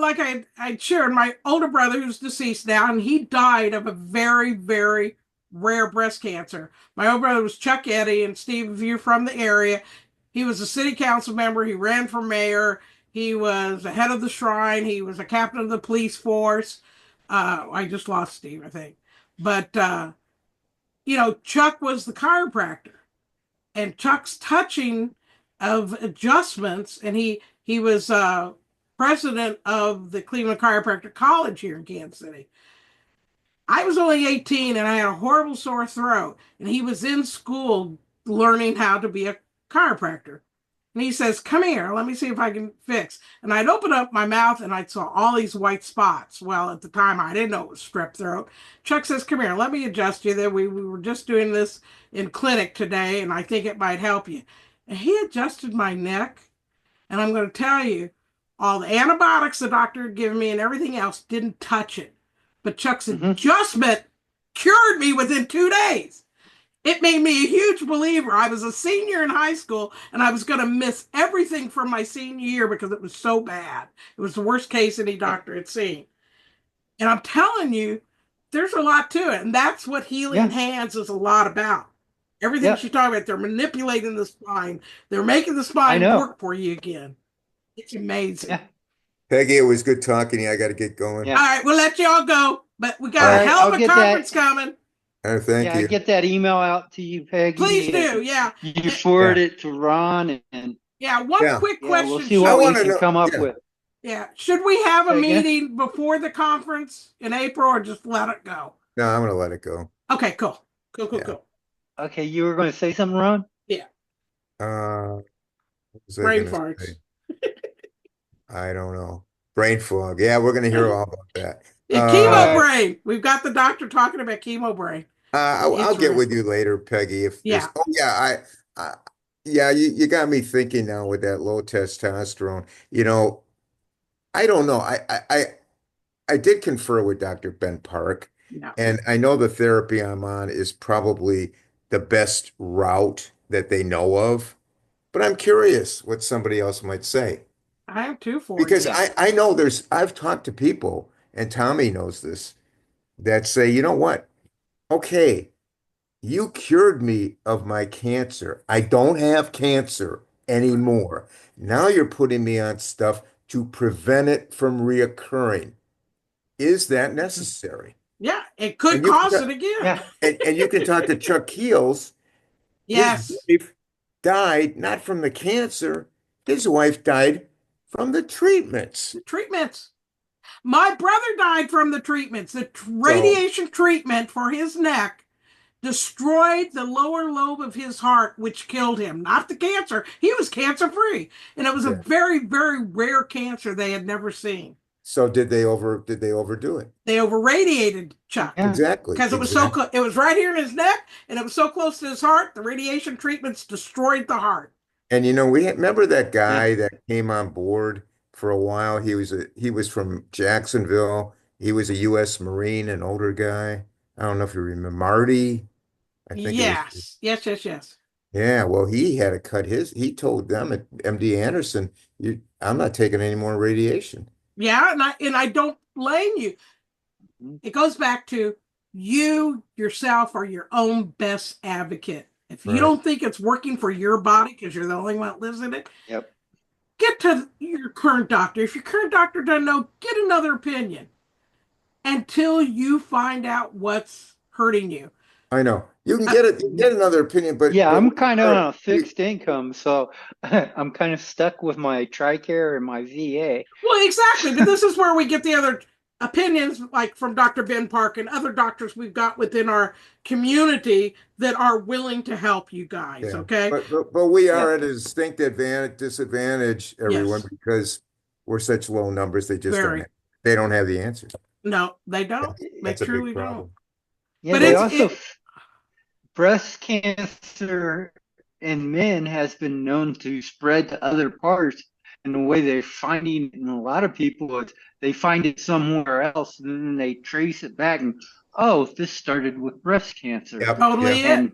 like I shared, my older brother who's deceased now, and he died of a very, very rare breast cancer. My older brother was Chuck Eddy, and Steve, if you're from the area, he was a city council member. He ran for mayor. He was the head of the shrine. He was a captain of the police force. I just lost Steve, I think. But Chuck was the chiropractor, and Chuck's touching of adjustments, and he was president of the Cleveland Chiropractic College here in Kansas City. I was only 18 and I had a horrible sore throat, and he was in school learning how to be a chiropractor. And he says, come here, let me see if I can fix. And I'd open up my mouth and I saw all these white spots. Well, at the time, I didn't know it was strep throat. Chuck says, come here, let me adjust you. That we were just doing this in clinic today, and I think it might help you. And he adjusted my neck. And I'm going to tell you, all the antibiotics the doctor had given me and everything else didn't touch it. But Chuck's adjustment cured me within 2 days. It made me a huge believer. I was a senior in high school, and I was going to miss everything from my senior year because it was so bad. It was the worst case any doctor had seen. And I'm telling you, there's a lot to it. And that's what healing hands is a lot about. Everything she's talking about, they're manipulating the spine. They're making the spine work for you again. It's amazing. Yeah. Peggy, it was good talking to you. I got to get going. Yeah. All right, we'll let you all go. But we got a hell of a conference coming. Thank you. Get that email out to you, Peggy. Please do, yeah. You forward it to Ron and one quick question. We'll see what we can come up with. Yeah. Should we have a meeting before the conference in April, or just let it go? No, I'm going to let it go. Okay, cool. Cool. Okay, you were going to say something, Ron? Yeah. Brain farts. I don't know. Brain fog. Yeah, we're going to hear all about that. Chemo brain. We've got the doctor talking about chemo brain. I'll get with you later, Peggy. You got me thinking now with that low testosterone. I don't know. I did confer with Dr. Ben Park, and I know the therapy I'm on is probably the best route that they know of, but I'm curious what somebody else might say. I am too for because I know I've talked to people, and Tommy knows this, that say, you know what? Okay, you cured me of my cancer. I don't have cancer anymore. Now you're putting me on stuff to prevent it from reoccurring. Is that necessary? Yeah, it could cause it again. Yeah. And you can talk to Chuck Keels. Yes. His wife died not from the cancer. his wife died from the treatments. The treatments. My brother died from the treatments. The radiation treatment for his neck destroyed the lower lobe of his heart, which killed him. Not the cancer. He was cancer free. And it was a very, very rare cancer they had never seen. So did they overdo it? They over-radiated Chuck. Yeah. Exactly. Because it was so it was right here in his neck, and it was so close to his heart, the radiation treatments destroyed the heart. And remember that guy that came on board for a while? He was from Jacksonville. He was a U.S. Marine, an older guy. I don't know if you remember Marty. I think Yes. Yeah, well, he had to cut he told them at MD Anderson, I'm not taking any more radiation. Yeah, and I don't blame you. It goes back to you yourself are your own best advocate. If you don't think it's working for your body because you're the only one that lives in it, get to your current doctor. If your current doctor doesn't know, get another opinion until you find out what's hurting you. I know. You can get another opinion, but I'm kind of on a fixed income, so I'm kind of stuck with my TRICARE and my VA. Well, exactly. But this is where we get the other opinions, like from Dr. Ben Park and other doctors we've got within our community that are willing to help you guys. Okay. But we are at a distinct disadvantage, everyone, because we're such low numbers. They just they don't have the answers. No, they don't. They truly don't. Yeah, but also breast cancer in men has been known to spread to other parts. And the way they're finding in a lot of people is they find it somewhere else, and then they trace it back. And this started with breast cancer. Totally.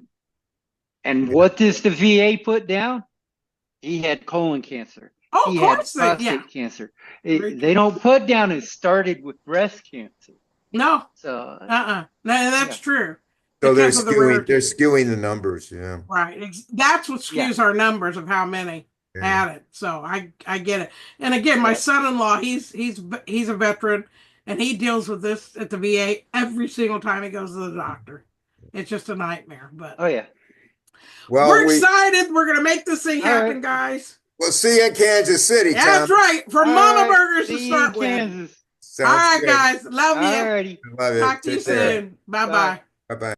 And what does the VA put down? He had colon cancer. He had prostate cancer. They don't put down it started with breast cancer. No. So No, that's true. So they're skewing the numbers, Right. That's what skews our numbers of how many had it. So I get it. And again, my son-in-law, he's a veteran, and he deals with this at the VA every single time he goes to the doctor. It's just a nightmare. But well, we're excited. We're gonna make this thing happen, guys. We'll see you in Kansas City, Tom. That's right. For Mama Burgers to start with. Kansas. All right, guys. Love you. Love it. Talk to you soon. Bye-bye. Bye-bye.